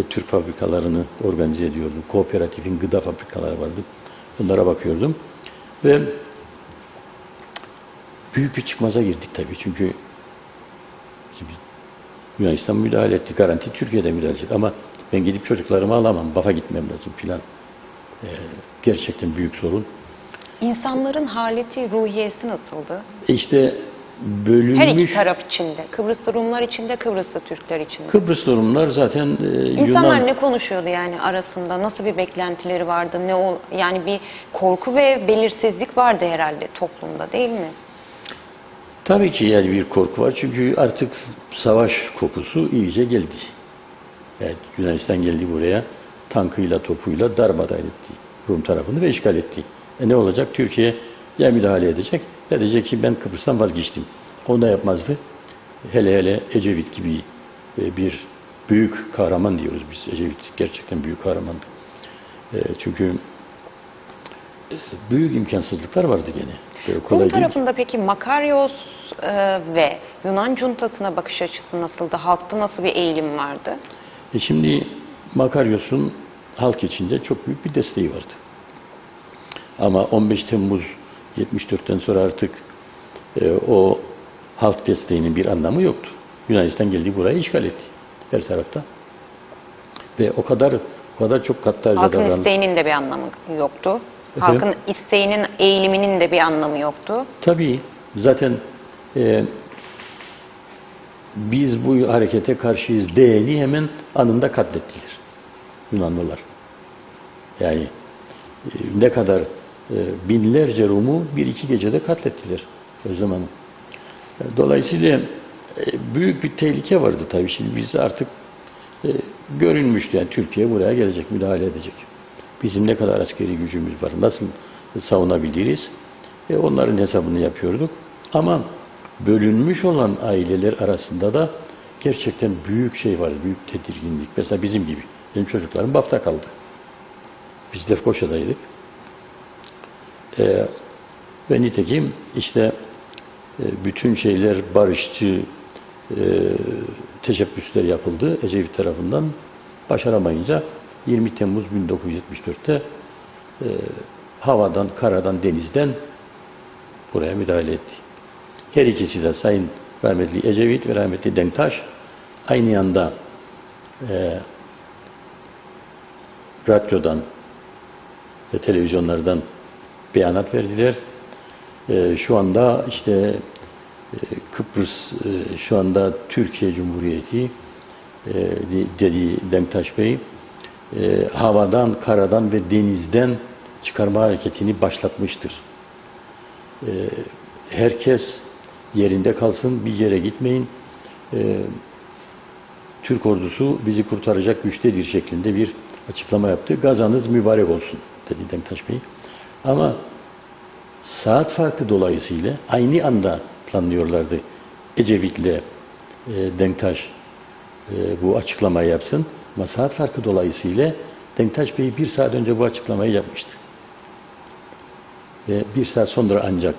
Türk fabrikalarını organize ediyordum. Kooperatifin gıda fabrikaları vardı. Onlara bakıyordum. Ve büyük bir çıkmaza girdik tabii. Çünkü Yunanistan müdahale etti. Garanti Türkiye'de müdahale edecek. Ama ben gidip çocuklarımı alamam. Baf'a gitmem lazım filan. Gerçekten büyük sorun. İnsanların haleti, ruhiyesi nasıldı? Bölünmüş... Her iki taraf içinde. Kıbrıslı Rumlar içinde, Kıbrıslı Türkler içinde. Kıbrıslı Rumlar zaten İnsanlar ne konuşuyordu yani arasında? Nasıl bir beklentileri vardı? Yani bir korku ve belirsizlik vardı herhalde toplumda, değil mi? Tabii ki bir korku var. Çünkü artık savaş kokusu iyice geldi. Yani Yunanistan geldi buraya tankıyla, topuyla darmadağın etti. Rum tarafını ve işgal etti. Ne olacak? Türkiye ya müdahale edecek ya diyecek ki ben Kıbrıs'tan vazgeçtim. Onu da yapmazdı. Hele Ecevit gibi bir büyük kahraman diyoruz biz. Ecevit gerçekten büyük kahramandı. Çünkü büyük imkansızlıklar vardı gene. Rum tarafında peki Makaryos ve Yunan cuntasına bakış açısı nasıldı? Halkta nasıl bir eğilim vardı? Şimdi Makaryos'un halk içinde çok büyük bir desteği vardı. Ama 15 Temmuz 74'ten sonra artık o halk desteğinin bir anlamı yoktu. Yunanistan geldi burayı işgal etti her tarafta. Ve o kadar çok katlarca Halkın isteğinin de bir anlamı yoktu. Halkın isteğinin, eğiliminin de bir anlamı yoktu. Tabii. Zaten biz bu harekete karşıyız diyeni hemen anında katlettiler Yunanlılar. Yani ne kadar binlerce Rum'u bir iki gecede katlettiler o zaman. Dolayısıyla büyük bir tehlike vardı tabii. Şimdi biz artık görünmüştü. Yani Türkiye buraya gelecek, müdahale edecek. Bizim ne kadar askeri gücümüz var, nasıl savunabiliriz? Onların hesabını yapıyorduk. Ama bölünmüş olan aileler arasında da gerçekten büyük vardı, büyük tedirginlik. Mesela bizim gibi. Benim çocuklarım Baf'ta kaldı. Biz Lefkoşa'daydık. Ve nitekim bütün barışçı teşebbüsler yapıldı Ecevit tarafından. Başaramayınca 20 Temmuz 1974'te havadan, karadan, denizden buraya müdahale etti. Her ikisi de Sayın rahmetli Ecevit ve rahmetli Denktaş aynı anda radyodan ve televizyonlardan beyanat verdiler. Şu anda Kıbrıs, şu anda Türkiye Cumhuriyeti dedi Denktaş Bey, havadan, karadan ve denizden çıkarma hareketini başlatmıştır. Herkes yerinde kalsın, bir yere gitmeyin. Türk ordusu bizi kurtaracak güçtedir şeklinde bir açıklama yaptı. Gazanız mübarek olsun dedi Denktaş Bey. Ama saat farkı dolayısıyla aynı anda planlıyorlardı. Ecevit'le Denktaş bu açıklamayı yapsın. Ama saat farkı dolayısıyla Denktaş Bey bir saat önce bu açıklamayı yapmıştı. Ve bir saat sonra ancak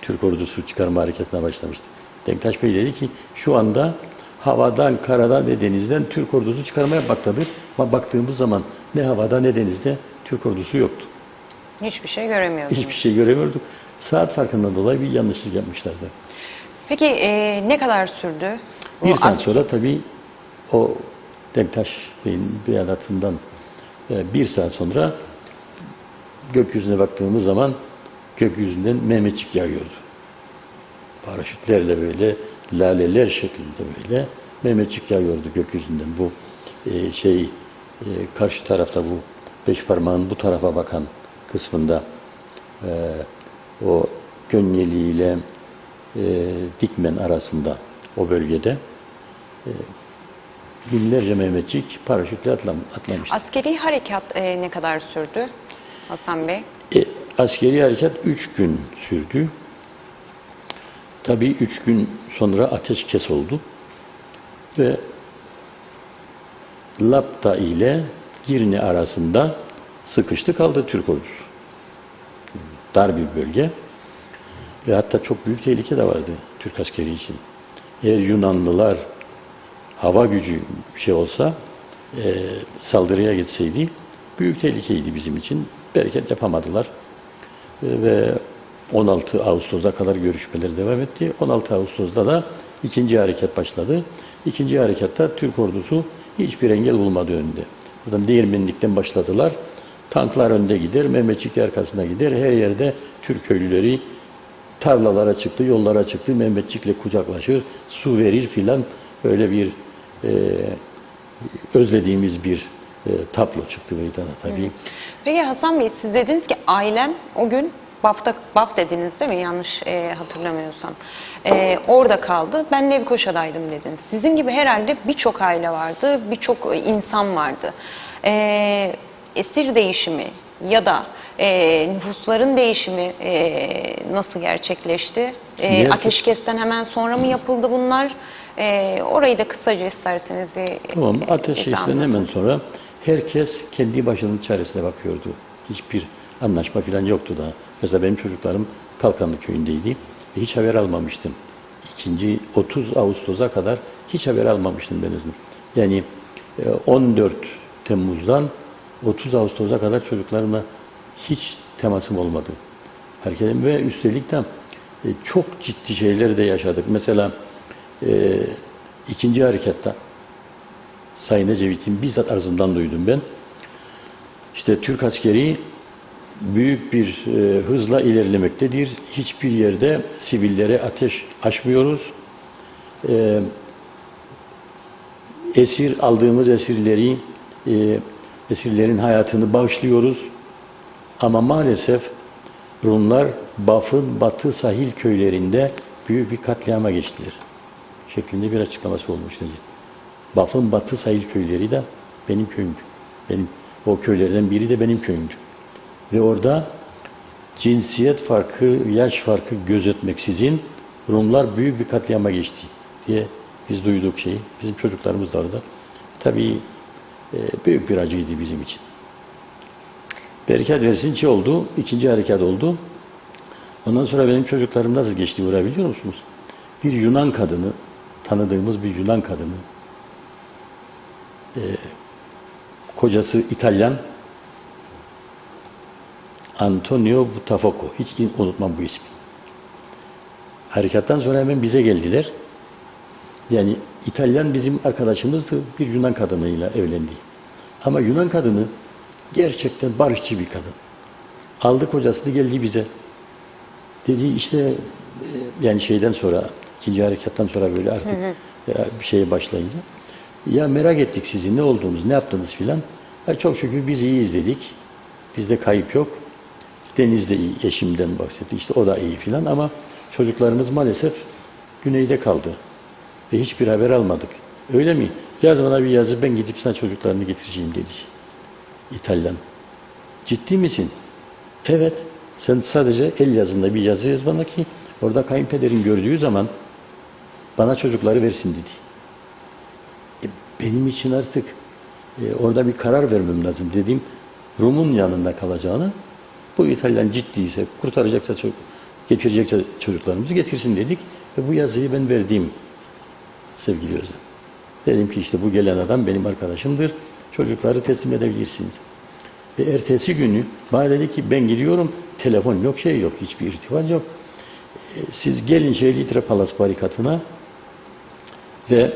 Türk ordusu çıkarma hareketine başlamıştı. Denktaş Bey dedi ki şu anda havadan, karadan ve denizden Türk ordusu çıkarmaya baktadır. Ama baktığımız zaman ne havada ne denizde Türk ordusu yoktu. Hiçbir şey göremiyorduk. Hiçbir şey göremiyorduk. Saat farkından dolayı bir yanlışlık yapmışlardı. Peki ne kadar sürdü? Bir saat sonra tabii o Denktaş Bey'in beyanatından bir saat sonra gökyüzüne baktığımız zaman gökyüzünden Mehmetçik yağıyordu. Paraşütlerle böyle laleler şeklinde böyle Mehmetçik yağıyordu gökyüzünden. Bu karşı tarafta bu beş parmağın bu tarafa bakan kısmında o Gönyeli ile Dikmen arasında o bölgede binlerce Mehmetçik paraşütle atlamıştı. Askeri harekat ne kadar sürdü Hasan Bey? Askeri harekat 3 gün sürdü. Tabii 3 gün sonra ateşkes oldu ve Lapta ile Girne arasında sıkıştı kaldı Türk ordusu. Dar bir bölge ve hatta çok büyük tehlike de vardı Türk askeri için. Eğer Yunanlılar hava gücü olsa saldırıya geçseydi büyük tehlikeydi bizim için. Bereket yapamadılar ve 16 Ağustos'a kadar görüşmeler devam etti. 16 Ağustos'ta da ikinci harekat başladı. İkinci harekatta Türk ordusu hiçbir engel bulmadı önünde. Buradan Değirmenlik'ten başladılar. Tanklar önde gider, Mehmetçikler arkasına gider. Her yerde Türk köylüleri tarlalara çıktı, yollara çıktı. Mehmetçik'le kucaklaşır, su verir filan. Böyle bir özlediğimiz bir tablo çıktı meydana tabii. Peki Hasan Bey, siz dediniz ki ailem o gün Baf dediniz değil mi? Yanlış hatırlamıyorsam. Orada kaldı. Ben Lefkoşa'daydım dediniz. Sizin gibi herhalde birçok aile vardı, birçok insan vardı. Esir değişimi ya da nüfusların değişimi nasıl gerçekleşti? Ateşkesten hemen sonra mı yapıldı bunlar? Orayı da kısaca isterseniz bir Tamam, ateşkesten hemen sonra herkes kendi başının çaresine bakıyordu. Hiçbir anlaşma falan yoktu daha. Mesela benim çocuklarım Kalkanlı köyündeydi ve hiç haber almamıştım. 30 Ağustos'a kadar hiç haber almamıştım ben özüm. Yani 14 Temmuz'dan 30 Ağustos'a kadar çocuklarımla hiç temasım olmadı. Hareketim ve üstelik de çok ciddi şeyler de yaşadık. Mesela ikinci harekatta Sayın Ecevit'in bizzat ağzından duydum ben. İşte Türk askeri büyük bir hızla ilerlemektedir. Hiçbir yerde sivillere ateş açmıyoruz. Aldığımız esirlerin hayatını bağışlıyoruz. Ama maalesef Rumlar Baf'ın batı sahil köylerinde büyük bir katliama geçtiler. Şeklinde bir açıklaması olmuştu. Baf'ın batı sahil köyleri de benim köyümdü. O köylerden biri de benim köyümdü. Ve orada cinsiyet farkı, yaş farkı gözetmeksizin Rumlar büyük bir katliama geçti diye biz duyduk şeyi. Bizim çocuklarımız da orada. Tabii büyük bir acıydı bizim için. Bereket versin oldu. İkinci harekat oldu. Ondan sonra benim çocuklarım nasıl geçti buraya biliyor musunuz? Bir Yunan kadını, tanıdığımız bir Yunan kadını, kocası İtalyan, Antonio Buttafuoco. Hiç unutmam bu ismi. Harekattan sonra hemen bize geldiler. Yani İtalyan bizim arkadaşımızdı. Bir Yunan kadınıyla evlendi. Ama Yunan kadını gerçekten barışçı bir kadın. Aldı kocasını geldi bize. Dedi işte yani şeyden sonra, ikinci harekattan sonra böyle artık bir şeye başlayınca. Ya merak ettik sizin ne olduğunuz, ne yaptınız filan. Çok şükür biz iyiyiz dedik. Bizde kayıp yok. Deniz de iyi, eşimden bahsetti. İşte o da iyi filan ama çocuklarımız maalesef güneyde kaldı. Ve hiçbir haber almadık. Öyle mi? Yaz bana bir yazı, ben gidip sana çocuklarını getireceğim dedi. İtalyan. Ciddi misin? Evet. Sen sadece el yazında bir yazı yaz bana ki orada kayınpederin gördüğü zaman bana çocukları versin dedi. Benim için artık orada bir karar vermem lazım dediğim Rum'un yanında kalacağını, bu İtalyan ciddiyse, kurtaracaksa, getirecekse çocuklarımızı getirsin dedik ve bu yazıyı ben verdim sevgili Özlem. Dedim ki işte bu gelen adam benim arkadaşımdır, çocukları teslim edebilirsiniz. Ve ertesi günü bana dedi ki ben gidiyorum, telefon yok, şey yok, hiçbir irtibat yok. Siz gelin Litre Palas barikatına ve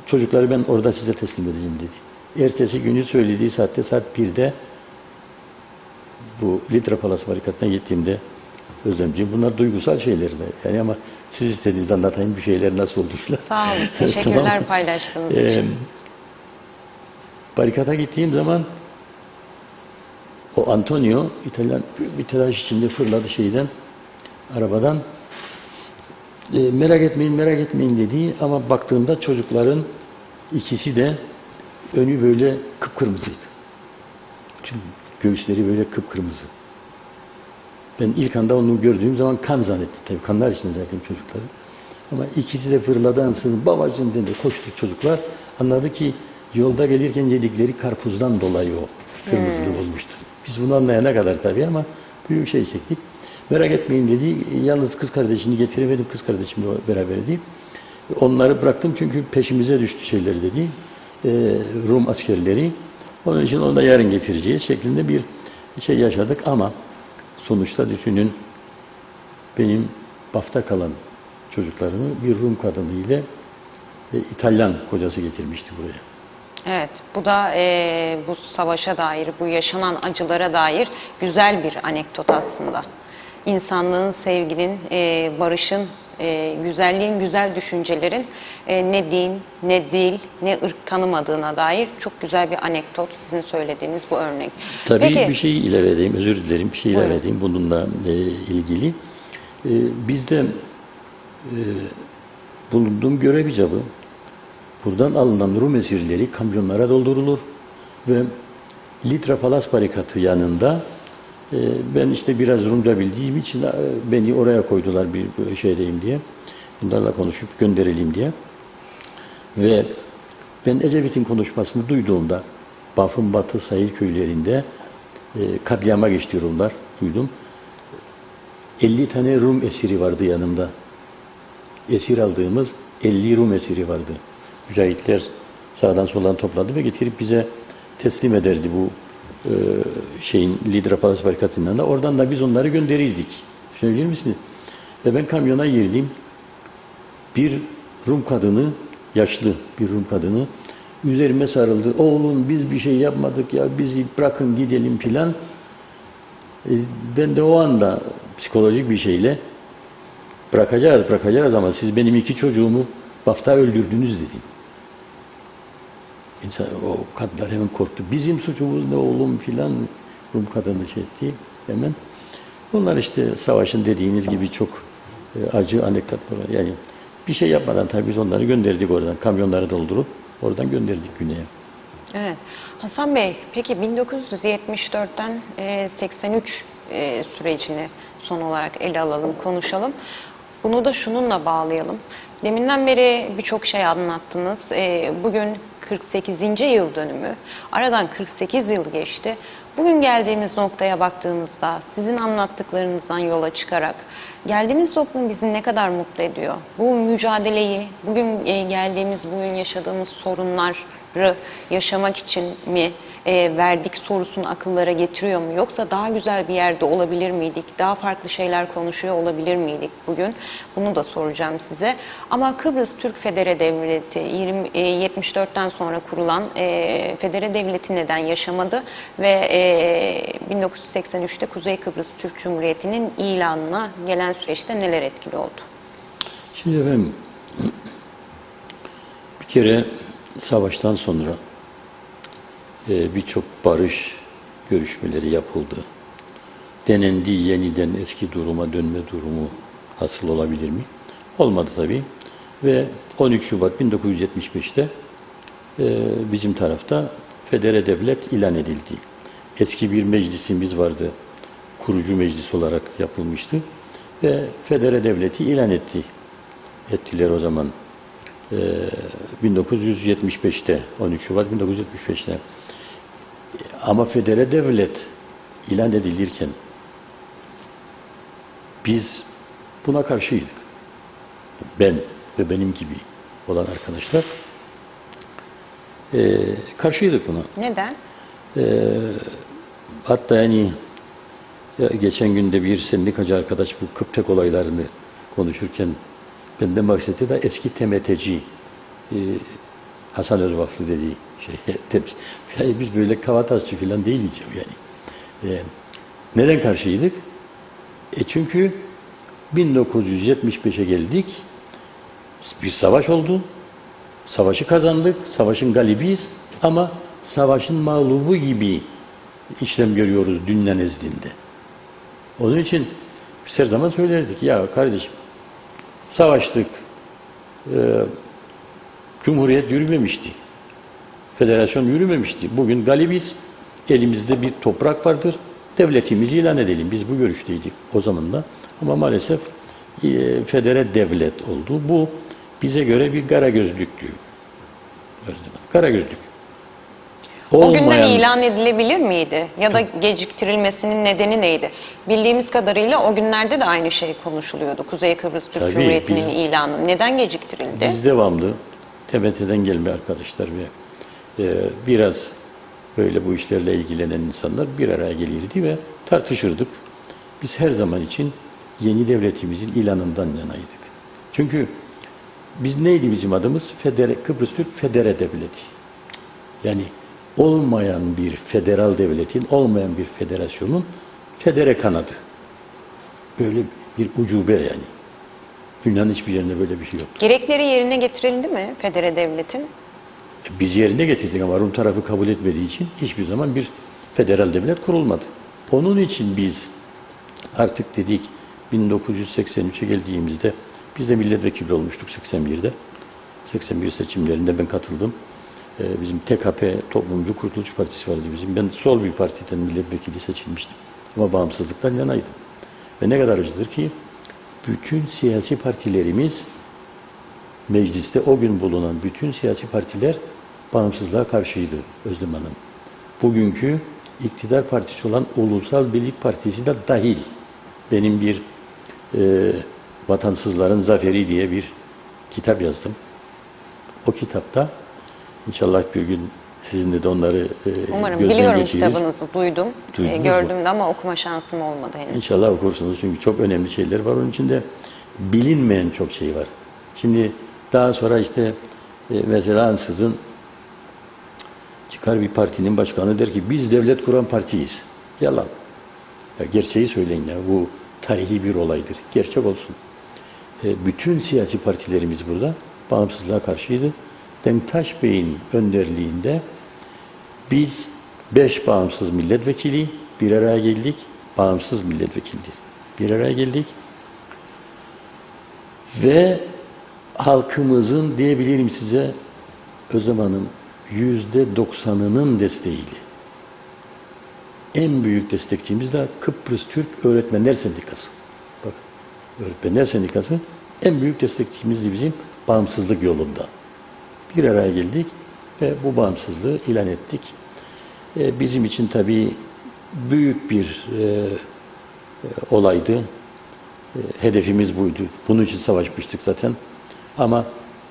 çocukları ben orada size teslim edeceğim dedi. Ertesi günü söylediği saatte saat 1'de bu Litre Palas barikatına gittiğimde Özlemciğim. Bunlar duygusal şeyler de. Yani ama siz istediğiniz anlatayım bir şeyler nasıl olur falan. Sağ olun. Teşekkürler Tamam. paylaştığınız için. Barikata gittiğim zaman o Antonio İtalyan bir telaş içinde fırladı şeyden, arabadan. Merak etmeyin, merak etmeyin dedi ama baktığımda çocukların ikisi de önü böyle kıpkırmızıydı. Çünkü göğüsleri böyle kıpkırmızı. Ben ilk anda onu gördüğüm zaman kan zannettim. Tabii kanlar içinde zaten çocukları. Ama ikisi de fırladı ansızın. Babacığım dedi, koştu çocuklar. Anladı ki yolda gelirken yedikleri karpuzdan dolayı o kırmızılığı olmuştu. Biz bunu anlayana kadar tabii ama büyük şey çektik. Merak etmeyin dedi. Yalnız kız kardeşini getiremedim. Kız kardeşimle beraberdi. Onları bıraktım çünkü peşimize düştü şeyler dedi. Rum askerleri. Onun için onu da yarın getireceğiz şeklinde bir şey yaşadık ama sonuçta düşünün benim Baf'ta kalan çocuklarımı bir Rum kadını ile İtalyan kocası getirmişti buraya. Evet, bu da bu savaşa dair, bu yaşanan acılara dair güzel bir anekdot aslında. İnsanlığın, sevginin, barışın, güzelliğin, güzel düşüncelerin ne din, ne dil, ne ırk tanımadığına dair çok güzel bir anekdot sizin söylediğiniz bu örnek. Tabii Peki, bir şey ilave edeyim, özür dilerim, bir şey ilave buyurun. edeyim bununla ilgili. Bizde bulunduğum görev icabı buradan alınan Rum esirleri kamyonlara doldurulur ve Litra Palas barikatı yanında ben işte biraz Rumca bildiğim için beni oraya koydular bir şeydeyim diye. Bunlarla konuşup gönderelim diye. Ve ben Ecevit'in konuşmasını duyduğumda Baf'ın batı sahil köylerinde katliama geçti Rumlar duydum. 50 tane Rum esiri vardı yanımda. Esir aldığımız 50 Rum esiri vardı. Mücahitler sağdan soldan topladı ve getirip bize teslim ederdi bu şeyin Litra Palas barikatından da. Oradan da biz onları gönderirdik. Söyler misiniz? Ve ben kamyona girdim. Bir Rum kadını, yaşlı bir Rum kadını üzerime sarıldı. Oğlum biz bir şey yapmadık ya bizi bırakın gidelim filan. Ben de o anda psikolojik bir şeyle bırakacağız ama siz benim 2 çocuğumu Baf'ta öldürdünüz dedim. İnsan, o kadınlar hemen korktu. Bizim suçumuz ne oğlum filan Rum kadını şey etti hemen. Bunlar işte savaşın dediğiniz gibi çok acı anekdotlar. Yani bir şey yapmadan tabii biz onları gönderdik oradan. Kamyonları doldurup oradan gönderdik güneye. Evet. Hasan Bey, peki 1974'ten 83 sürecini son olarak ele alalım, konuşalım. Bunu da şununla bağlayalım. Deminden beri birçok şey anlattınız. Bugün 48. yıl dönümü. Aradan 48 yıl geçti. Bugün geldiğimiz noktaya baktığımızda sizin anlattıklarınızdan yola çıkarak geldiğimiz toplum bizi ne kadar mutlu ediyor? Bu mücadeleyi, bugün geldiğimiz, bugün yaşadığımız sorunları yaşamak için mi verdik sorusunu akıllara getiriyor mu? Yoksa daha güzel bir yerde olabilir miydik? Daha farklı şeyler konuşuyor olabilir miydik bugün? Bunu da soracağım size. Ama Kıbrıs Türk Federe Devleti 74'ten sonra kurulan Federe Devleti neden yaşamadı? Ve 1983'te Kuzey Kıbrıs Türk Cumhuriyeti'nin ilanına gelen süreçte neler etkili oldu? Şimdi efendim bir kere savaştan sonra birçok barış görüşmeleri yapıldı. Denendi yeniden eski duruma dönme durumu hasıl olabilir mi? Olmadı tabii. Ve 13 Şubat 1975'te bizim tarafta Federe Devlet ilan edildi. Eski bir meclisimiz vardı. Kurucu meclis olarak yapılmıştı. Ve Federe Devleti ilan ettiler o zaman. 1975'te, 13 Şubat 1975'te. Ama Federe Devlet ilan edilirken biz buna karşıydık. Ben ve benim gibi olan arkadaşlar karşıydık buna. Neden? Hatta yani geçen günde bir sendikacı arkadaş bu Kıptek olaylarını konuşurken benden bahsetti de eski TMT'ci Hasan Özvaflı dediği şey. Yani biz böyle kavatasçı falan değiliz yani. Neden karşıydık? Çünkü 1975'e geldik. Bir savaş oldu. Savaşı kazandık. Savaşın galibiyiz. Ama savaşın mağlubu gibi işlem görüyoruz dünya nezdinde. Onun için biz her zaman söylerdik. Ya kardeşim, savaştık. Cumhuriyet yürümemişti. Federasyon yürümemişti. Bugün galibiz. Elimizde bir toprak vardır. Devletimizi ilan edelim. Biz bu görüşteydik o zaman da. Ama maalesef federe devlet oldu. Bu bize göre bir karagözlüktü. Karagözlük. O günden ilan edilebilir miydi? Ya da geciktirilmesinin nedeni neydi? Bildiğimiz kadarıyla o günlerde de aynı şey konuşuluyordu. Kuzey Kıbrıs Türk Tabii, Cumhuriyeti'nin ilanı. Neden geciktirildi? Biz devamlı TBT'den gelme arkadaşlar ve biraz böyle bu işlerle ilgilenen insanlar bir araya gelirdi ve tartışırdık. Biz her zaman için yeni devletimizin ilanından yanaydık. Çünkü biz neydi bizim adımız? Kıbrıs Türk Federe Devleti. Yani olmayan bir federal devletin, olmayan bir federasyonun federe kanadı. Böyle bir ucube yani. Dünyanın hiçbir yerinde böyle bir şey yoktu. Gerekleri yerine getirildi mi federe devletin? Biz yerine getirdik ama Rum tarafı kabul etmediği için hiçbir zaman bir federal devlet kurulmadı. Onun için biz artık dedik 1983'e geldiğimizde biz de milletvekili olmuştuk 81'de. 81 seçimlerinde ben katıldım. Bizim TKP Toplumcu Kurtuluş Partisi vardı bizim. Ben sol bir partiden milletvekili seçilmiştim. Ama bağımsızlıktan yanaydım. Ve ne kadar acıdır ki bütün siyasi partilerimiz mecliste o gün bulunan bütün siyasi partiler bağımsızlığa karşıydı Özlem Hanım. Bugünkü iktidar partisi olan Ulusal Birlik Partisi de dahil. Benim bir Vatansızların Zaferi diye bir kitap yazdım. O kitapta inşallah bir gün sizinle de onları umarım gözden biliyorum geçiririz. kitabınızı duydum. Gördüm de ama okuma şansım olmadı henüz. İnşallah okursunuz çünkü çok önemli şeyler var. Onun içinde bilinmeyen çok şey var. Şimdi daha sonra işte mesela ansızın çıkar bir partinin başkanı der ki biz devlet kuran partiyiz. Yalan. Ya gerçeği söyleyin ya. Bu tarihi bir olaydır. Gerçek olsun. Bütün siyasi partilerimiz burada bağımsızlığa karşıydı. Denktaş Bey'in önderliğinde biz 5 bağımsız milletvekili bir araya geldik. Bağımsız milletvekildir. Bir araya geldik. Ve halkımızın diyebilirim size Özlem Hanım %90'ının desteğiyle en büyük destekçimiz de Kıbrıs Türk Öğretmenler Sendikası. Bak, Öğretmenler Sendikası en büyük destekçimizdi bizim bağımsızlık yolunda. Bir araya geldik ve bu bağımsızlığı ilan ettik. Bizim için tabii büyük bir olaydı. Hedefimiz buydu. Bunun için savaşmıştık zaten. Ama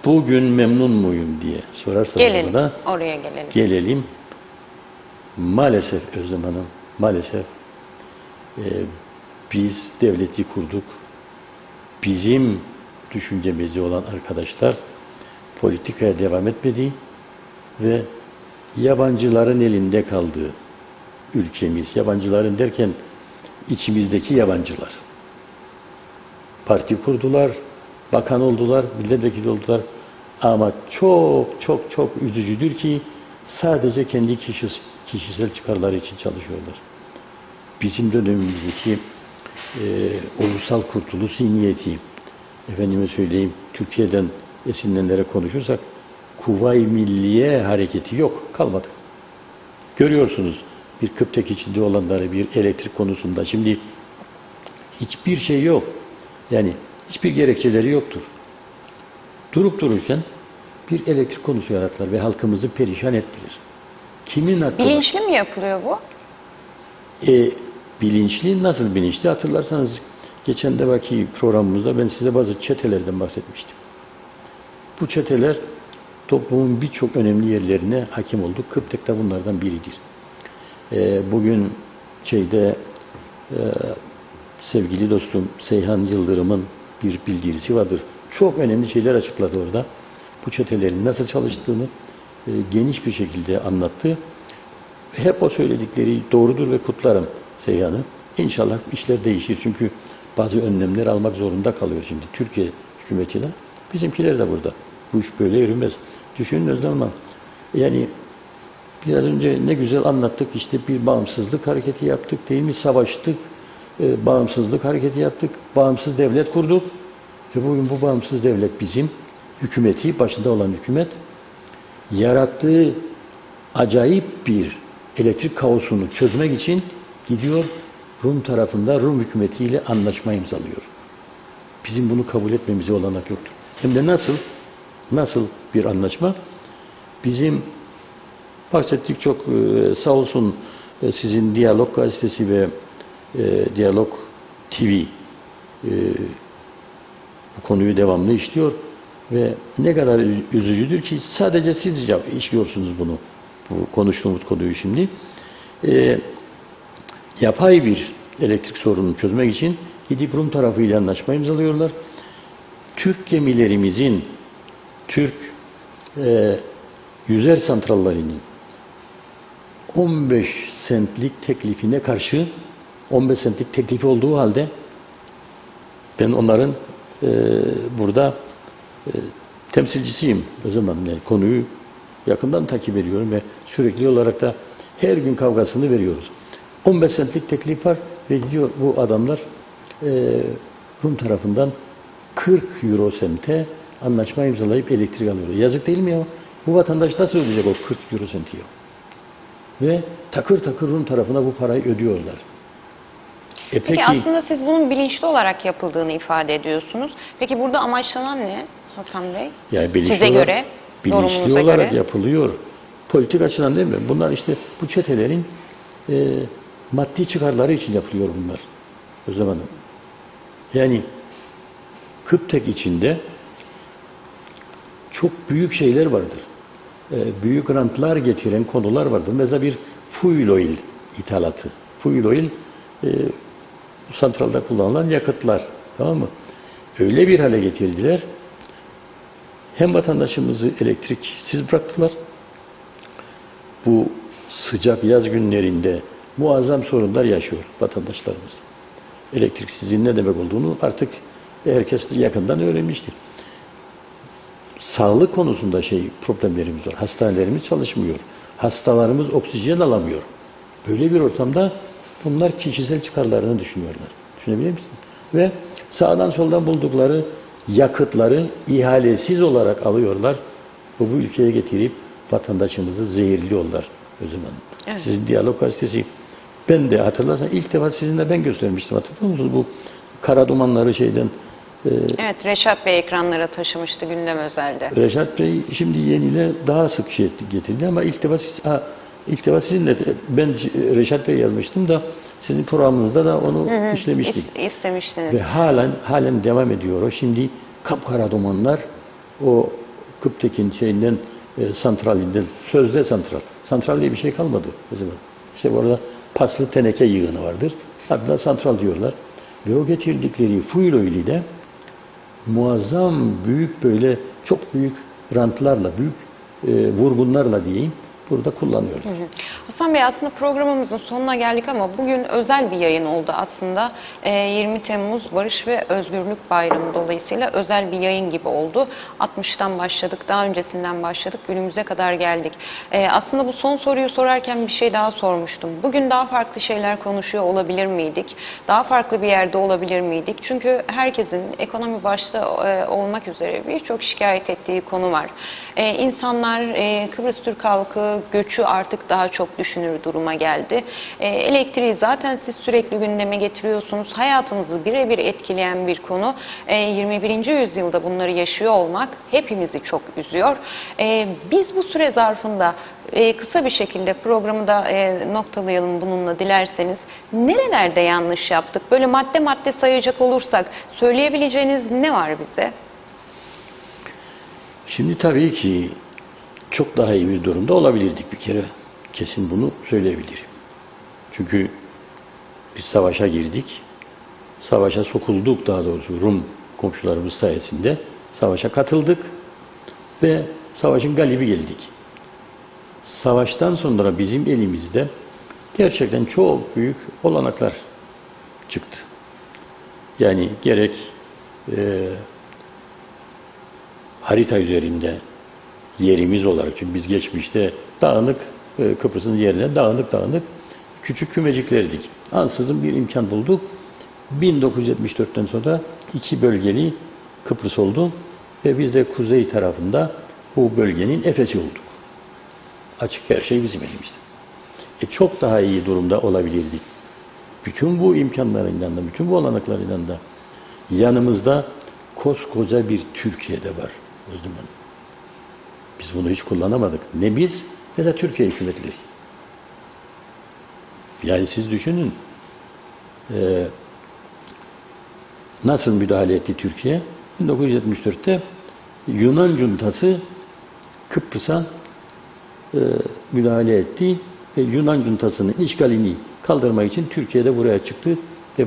bugün memnun muyum diye sorarsanız bana oraya gelelim. Gelelim. Maalesef Özlem Hanım, maalesef biz devleti kurduk. Bizim düşüncemizde olan arkadaşlar politikaya devam etmedi ve yabancıların elinde kaldı ülkemiz. Yabancıların derken içimizdeki yabancılar. Parti kurdular, bakan oldular, milletvekili oldular. Ama çok çok çok üzücüdür ki sadece kendi kişisel çıkarları için çalışıyorlar. Bizim dönemimizdeki ulusal kurtuluş zihniyeti, efendime söyleyeyim, Türkiye'den esinlenlere konuşursak, Kuvayi Milliye hareketi yok, kalmadı. Görüyorsunuz bir Kıptek içinde olanları, bir elektrik konusunda. Şimdi hiçbir şey yok. Yani hiçbir gerekçeleri yoktur. Durup dururken bir elektrik konusu yarattılar ve halkımızı perişan ettiler. Kimin hakkı? Bilinçli mi yapılıyor bu? Bilinçli, nasıl bilinçli? Hatırlarsanız geçen devaki programımızda ben size bazı çetelerden bahsetmiştim. Bu çeteler toplumun birçok önemli yerlerine hakim oldu. Kıptek de bunlardan biridir. Bugün sevgili dostum Seyhan Yıldırım'ın bir bildirisi vardır. Çok önemli şeyler açıkladı orada. Bu çetelerin nasıl çalıştığını geniş bir şekilde anlattı. Hep o söyledikleri doğrudur ve kutlarım Seyhan'ı. İnşallah işler değişir. Çünkü bazı önlemler almak zorunda kalıyor şimdi Türkiye hükümetiyle. Bizimkiler de burada. Bu iş böyle yürümez. Düşünün Özlem Hanım. Yani biraz önce ne güzel anlattık. İşte bir bağımsızlık hareketi yaptık değil mi? Savaştık. Bağımsızlık hareketi yaptık. Bağımsız devlet kurduk. Ve bugün bu bağımsız devlet bizim hükümeti, başında olan hükümet yarattığı acayip bir elektrik kaosunu çözmek için gidiyor Rum tarafında Rum hükümetiyle anlaşma imzalıyor. Bizim bunu kabul etmemize olanak yoktur. Hem de nasıl? Nasıl bir anlaşma? Bizim bahsettik çok sağ olsun sizin Diyalog Gazetesi ve Diyalog TV bu konuyu devamlı işliyor ve ne kadar üzücüdür ki sadece siz işliyorsunuz bunu. Bu konuştuğumuz konuyu şimdi. Yapay bir elektrik sorununu çözmek için gidip Rum tarafıyla anlaşma imzalıyorlar. Türk gemilerimizin, Türk yüzer santrallerinin 15 sentlik teklifine karşı 15 sentlik teklifi olduğu halde ben onların burada temsilcisiyim. O zaman yani konuyu yakından takip ediyorum ve sürekli olarak da her gün kavgasını veriyoruz. 15 sentlik teklif var ve diyor bu adamlar Rum tarafından 40 euro sente anlaşma imzalayıp elektrik alıyorlar. Yazık değil mi ya? Bu vatandaş nasıl ödeyecek o 40 euro senti ya? Ve takır takır Rum tarafına bu parayı ödüyorlar. Peki aslında siz bunun bilinçli olarak yapıldığını ifade ediyorsunuz. Peki burada amaçlanan ne Hasan Bey? Yani size göre, bilinçli olarak yapılıyor. Politik açıdan değil mi? Bunlar işte bu çetelerin maddi çıkarları için yapılıyor bunlar. O zaman yani Kıptek içinde çok büyük şeyler vardır. Büyük rantlar getiren konular vardır. Mesela bir fuel oil ithalatı. Fuel oil santralda kullanılan yakıtlar. Tamam mı? Öyle bir hale getirdiler. Hem vatandaşımızı elektriksiz bıraktılar. Bu sıcak yaz günlerinde muazzam sorunlar yaşıyor vatandaşlarımız. Elektriksizliğin ne demek olduğunu artık herkes yakından öğrenmiştir. Sağlık konusunda problemlerimiz var. Hastanelerimiz çalışmıyor. Hastalarımız oksijen alamıyor. Böyle bir ortamda bunlar kişisel çıkarlarını düşünüyorlar. Düşünebilir misiniz? Ve sağdan soldan buldukları yakıtları ihalesiz olarak alıyorlar. Bu ülkeye getirip vatandaşımızı zehirliyorlar o zaman. Evet. Sizin Diyalog Gazetesi, ben de hatırlarsan ilk defa sizinle ben göstermiştim, hatırlıyor musunuz? Bu kara dumanları evet, Reşat Bey ekranlara taşımıştı Gündem Özel'de. Reşat Bey şimdi yeniyle daha sık getirdi ama ilk defa sizinle ben Reşat Bey yazmıştım da sizin programınızda da onu işlemiştik. İstemiştiniz. Ve halen devam ediyor o. Şimdi kapkara dumanlar o Kıptek'in santralinden, sözde santral. Santral diye bir şey kalmadı o zaman. İşte orada paslı teneke yığını vardır. Adına santral diyorlar. Ve o getirdikleri fuel oil'i de muazzam büyük böyle çok büyük rantlarla, büyük vurgunlarla diyeyim burada kullanıyorlar. Hasan Bey, aslında programımızın sonuna geldik ama bugün özel bir yayın oldu aslında. 20 Temmuz Barış ve Özgürlük Bayramı dolayısıyla özel bir yayın gibi oldu. 60'tan başladık, daha öncesinden başladık, günümüze kadar geldik. Aslında bu son soruyu sorarken bir şey daha sormuştum. Bugün daha farklı şeyler konuşuyor olabilir miydik? Daha farklı bir yerde olabilir miydik? Çünkü herkesin ekonomi başta olmak üzere birçok şikayet ettiği konu var. İnsanlar, Kıbrıs Türk halkı göçü artık daha çok düşünür duruma geldi. Elektriği zaten siz sürekli gündeme getiriyorsunuz. Hayatımızı birebir etkileyen bir konu. 21. yüzyılda bunları yaşıyor olmak hepimizi çok üzüyor. Biz bu süre zarfında kısa bir şekilde programı da noktalayalım bununla dilerseniz. Nerelerde yanlış yaptık? Böyle madde madde sayacak olursak söyleyebileceğiniz ne var bize? Şimdi tabii ki çok daha iyi bir durumda olabilirdik bir kere. Kesin bunu söyleyebilirim. Çünkü biz savaşa girdik. Savaşa sokulduk, daha doğrusu Rum komşularımız sayesinde savaşa katıldık ve savaşın galibi geldik. Savaştan sonra bizim elimizde gerçekten çok büyük olanaklar çıktı. Yani gerek harita üzerinde yerimiz olarak, çünkü biz geçmişte dağınık, Kıbrıs'ın yerine dağınık küçük kümeciklerdik. Ansızın bir imkan bulduk. 1974'ten sonra 2 bölgeli Kıbrıs oldu ve biz de kuzey tarafında bu bölgenin Efes'i olduk. Açık, her şey bizim elimizde. Çok daha iyi durumda olabilirdik. Bütün bu imkanlarıyla da, bütün bu olanaklarıyla da yanımızda koskoca bir Türkiye'de var Özlem Hanım. Biz bunu hiç kullanamadık. Ne biz ne de Türkiye hükümetleri. Yani siz düşünün, nasıl müdahale etti Türkiye? 1974'te Yunan cuntası Kıbrıs'a müdahale etti ve Yunan cuntasının işgalini kaldırmak için Türkiye'de buraya çıktı ve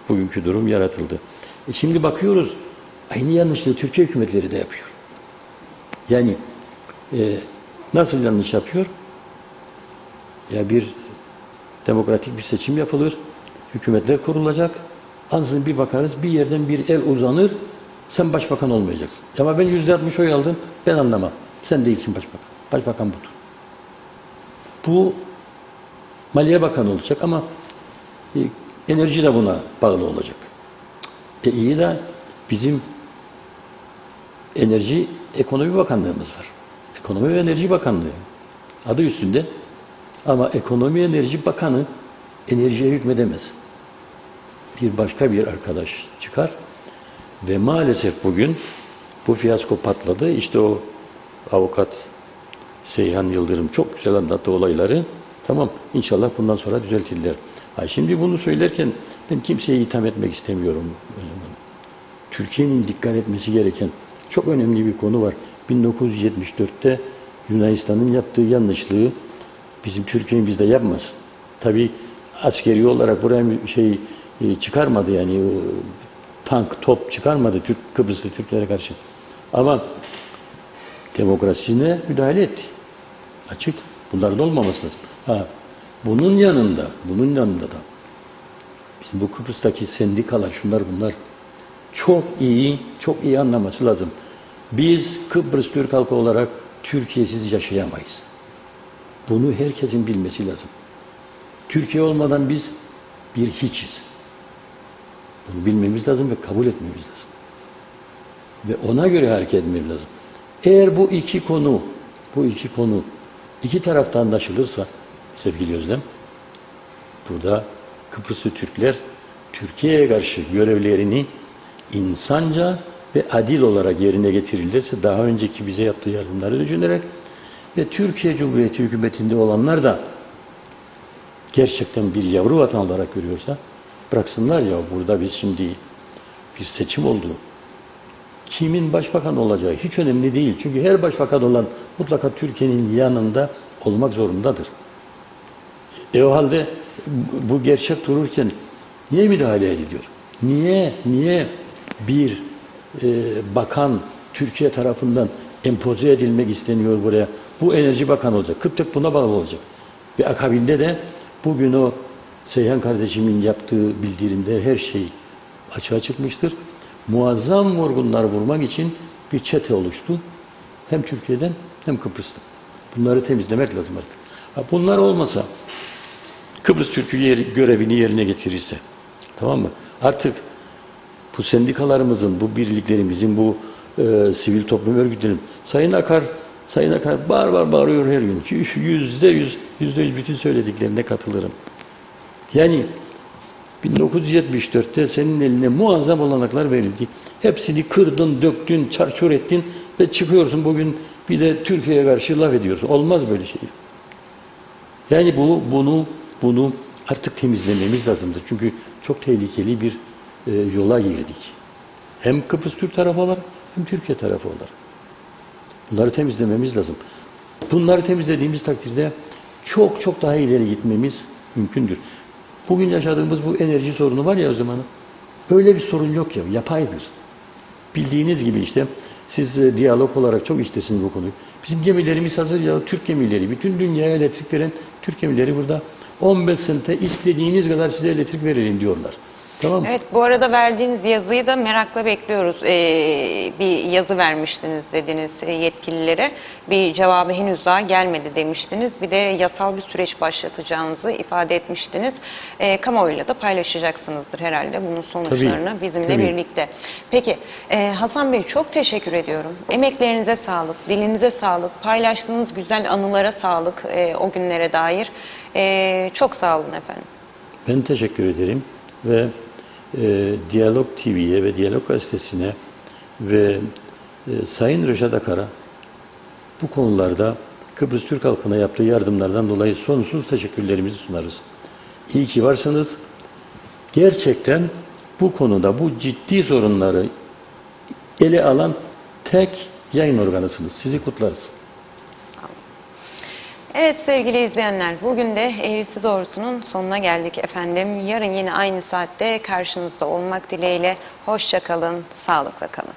bugünkü durum yaratıldı. Şimdi bakıyoruz, aynı yanlışlığı Türkiye hükümetleri de yapıyor. Yani nasıl yanlış yapıyor? Ya bir demokratik bir seçim yapılır, hükümetler kurulacak, ansızın bir bakarız, bir yerden bir el uzanır, sen başbakan olmayacaksın. Ama ben %60 oy aldım, ben anlamam. Sen değilsin başbakan. Başbakan budur. Bu Maliye Bakanı olacak ama enerji de buna bağlı olacak. İyi de bizim Ekonomi Bakanlığımız var. Ekonomi ve Enerji Bakanlığı. Adı üstünde. Ama Ekonomi ve Enerji Bakanı enerjiye hükmedemez. Başka bir arkadaş çıkar ve maalesef bugün bu fiyasko patladı. İşte o avukat Seyhan Yıldırım çok güzel anlattı olayları. Tamam, inşallah bundan sonra düzeltirler. Şimdi bunu söylerken ben kimseye itham etmek istemiyorum. Türkiye'nin dikkat etmesi gereken çok önemli bir konu var. 1974'te Yunanistan'ın yaptığı yanlışlığı bizim Türkiye'miz de yapmasın. Tabii askeri olarak buraya çıkarmadı, yani tank, top çıkarmadı Kıbrıslı Türklere karşı. Ama demokrasisine müdahale etti. Açık. Bunların olmaması lazım. Bunun yanında da bizim bu Kıbrıs'taki sendikalar, şunlar bunlar çok iyi anlaması lazım. Biz Kıbrıs Türk halkı olarak Türkiye'siz yaşayamayız. Bunu herkesin bilmesi lazım. Türkiye olmadan biz bir hiçiz. Bunu bilmemiz lazım ve kabul etmemiz lazım. Ve ona göre hareket etmemiz lazım. Eğer bu iki konu iki tarafta anlaşılırsa sevgili Özlem, burada Kıbrıslı Türkler Türkiye'ye karşı görevlerini insanca ve adil olarak yerine getirilirse, daha önceki bize yaptığı yardımları düşünerek ve Türkiye Cumhuriyeti hükümetinde olanlar da gerçekten bir yavru vatan olarak görüyorsa bıraksınlar ya, burada biz şimdi bir seçim oldu. Kimin başbakan olacağı hiç önemli değil. Çünkü her başbakan olan mutlaka Türkiye'nin yanında olmak zorundadır. O halde bu gerçek dururken niye müdahale ediliyor? Niye bir bakan Türkiye tarafından empoze edilmek isteniyor buraya? Bu Enerji Bakanı olacak. Kıptek buna bağlı olacak. Ve akabinde de bugün o Seyhan kardeşimin yaptığı bildirimde her şey açığa çıkmıştır. Muazzam vurgunlar vurmak için bir çete oluştu. Hem Türkiye'den hem Kıbrıs'tan. Bunları temizlemek lazım artık. Bunlar olmasa, Kıbrıs Türk'ü görevini yerine getirirse, tamam mı? Artık bu sendikalarımızın, bu birliklerimizin, bu sivil toplum örgütlerinin, Sayın Akar bağırıyor her gün. %100 bütün söylediklerine katılırım. Yani 1974'te senin eline muazzam olanaklar verildi. Hepsini kırdın, döktün, çarçur ettin ve çıkıyorsun bugün bir de Türkiye'ye karşı laf ediyorsun. Olmaz böyle şey. Yani bunu artık temizlememiz lazımdı. Çünkü çok tehlikeli bir yola girdik. Hem Kıbrıs Türk tarafı olarak hem Türkiye tarafı olarak. Bunları temizlememiz lazım. Bunları temizlediğimiz takdirde çok daha ileri gitmemiz mümkündür. Bugün yaşadığımız bu enerji sorunu var ya o zaman, öyle bir sorun yok ya, yapaydır. Bildiğiniz gibi işte, siz diyalog olarak çok iştesiniz bu konuyu. Bizim gemilerimiz hazır ya, Türk gemileri, bütün dünyaya elektrik veren Türk gemileri burada 15 sente istediğiniz kadar size elektrik verelim diyorlar. Tamam mı? Evet, bu arada verdiğiniz yazıyı da merakla bekliyoruz. Bir yazı vermiştiniz dediniz yetkililere. Bir cevabı henüz daha gelmedi demiştiniz. Bir de yasal bir süreç başlatacağınızı ifade etmiştiniz. Kamuoyuyla da paylaşacaksınızdır herhalde bunun sonuçlarını bizimle tabii. birlikte. Peki Hasan Bey, çok teşekkür ediyorum. Emeklerinize sağlık, dilinize sağlık, paylaştığınız güzel anılara sağlık o günlere dair. Çok sağ olun efendim. Ben teşekkür ederim ve Diyalog TV'ye ve Diyalog Gazetesi'ne ve Sayın Reşat Akar'a bu konularda Kıbrıs Türk halkına yaptığı yardımlardan dolayı sonsuz teşekkürlerimizi sunarız. İyi ki varsınız. Gerçekten bu konuda bu ciddi sorunları ele alan tek yayın organısınız. Sizi kutlarız. Evet sevgili izleyenler, bugün de Eğrisi Doğrusu'nun sonuna geldik efendim. Yarın yine aynı saatte karşınızda olmak dileğiyle. Hoşça kalın, sağlıkla kalın.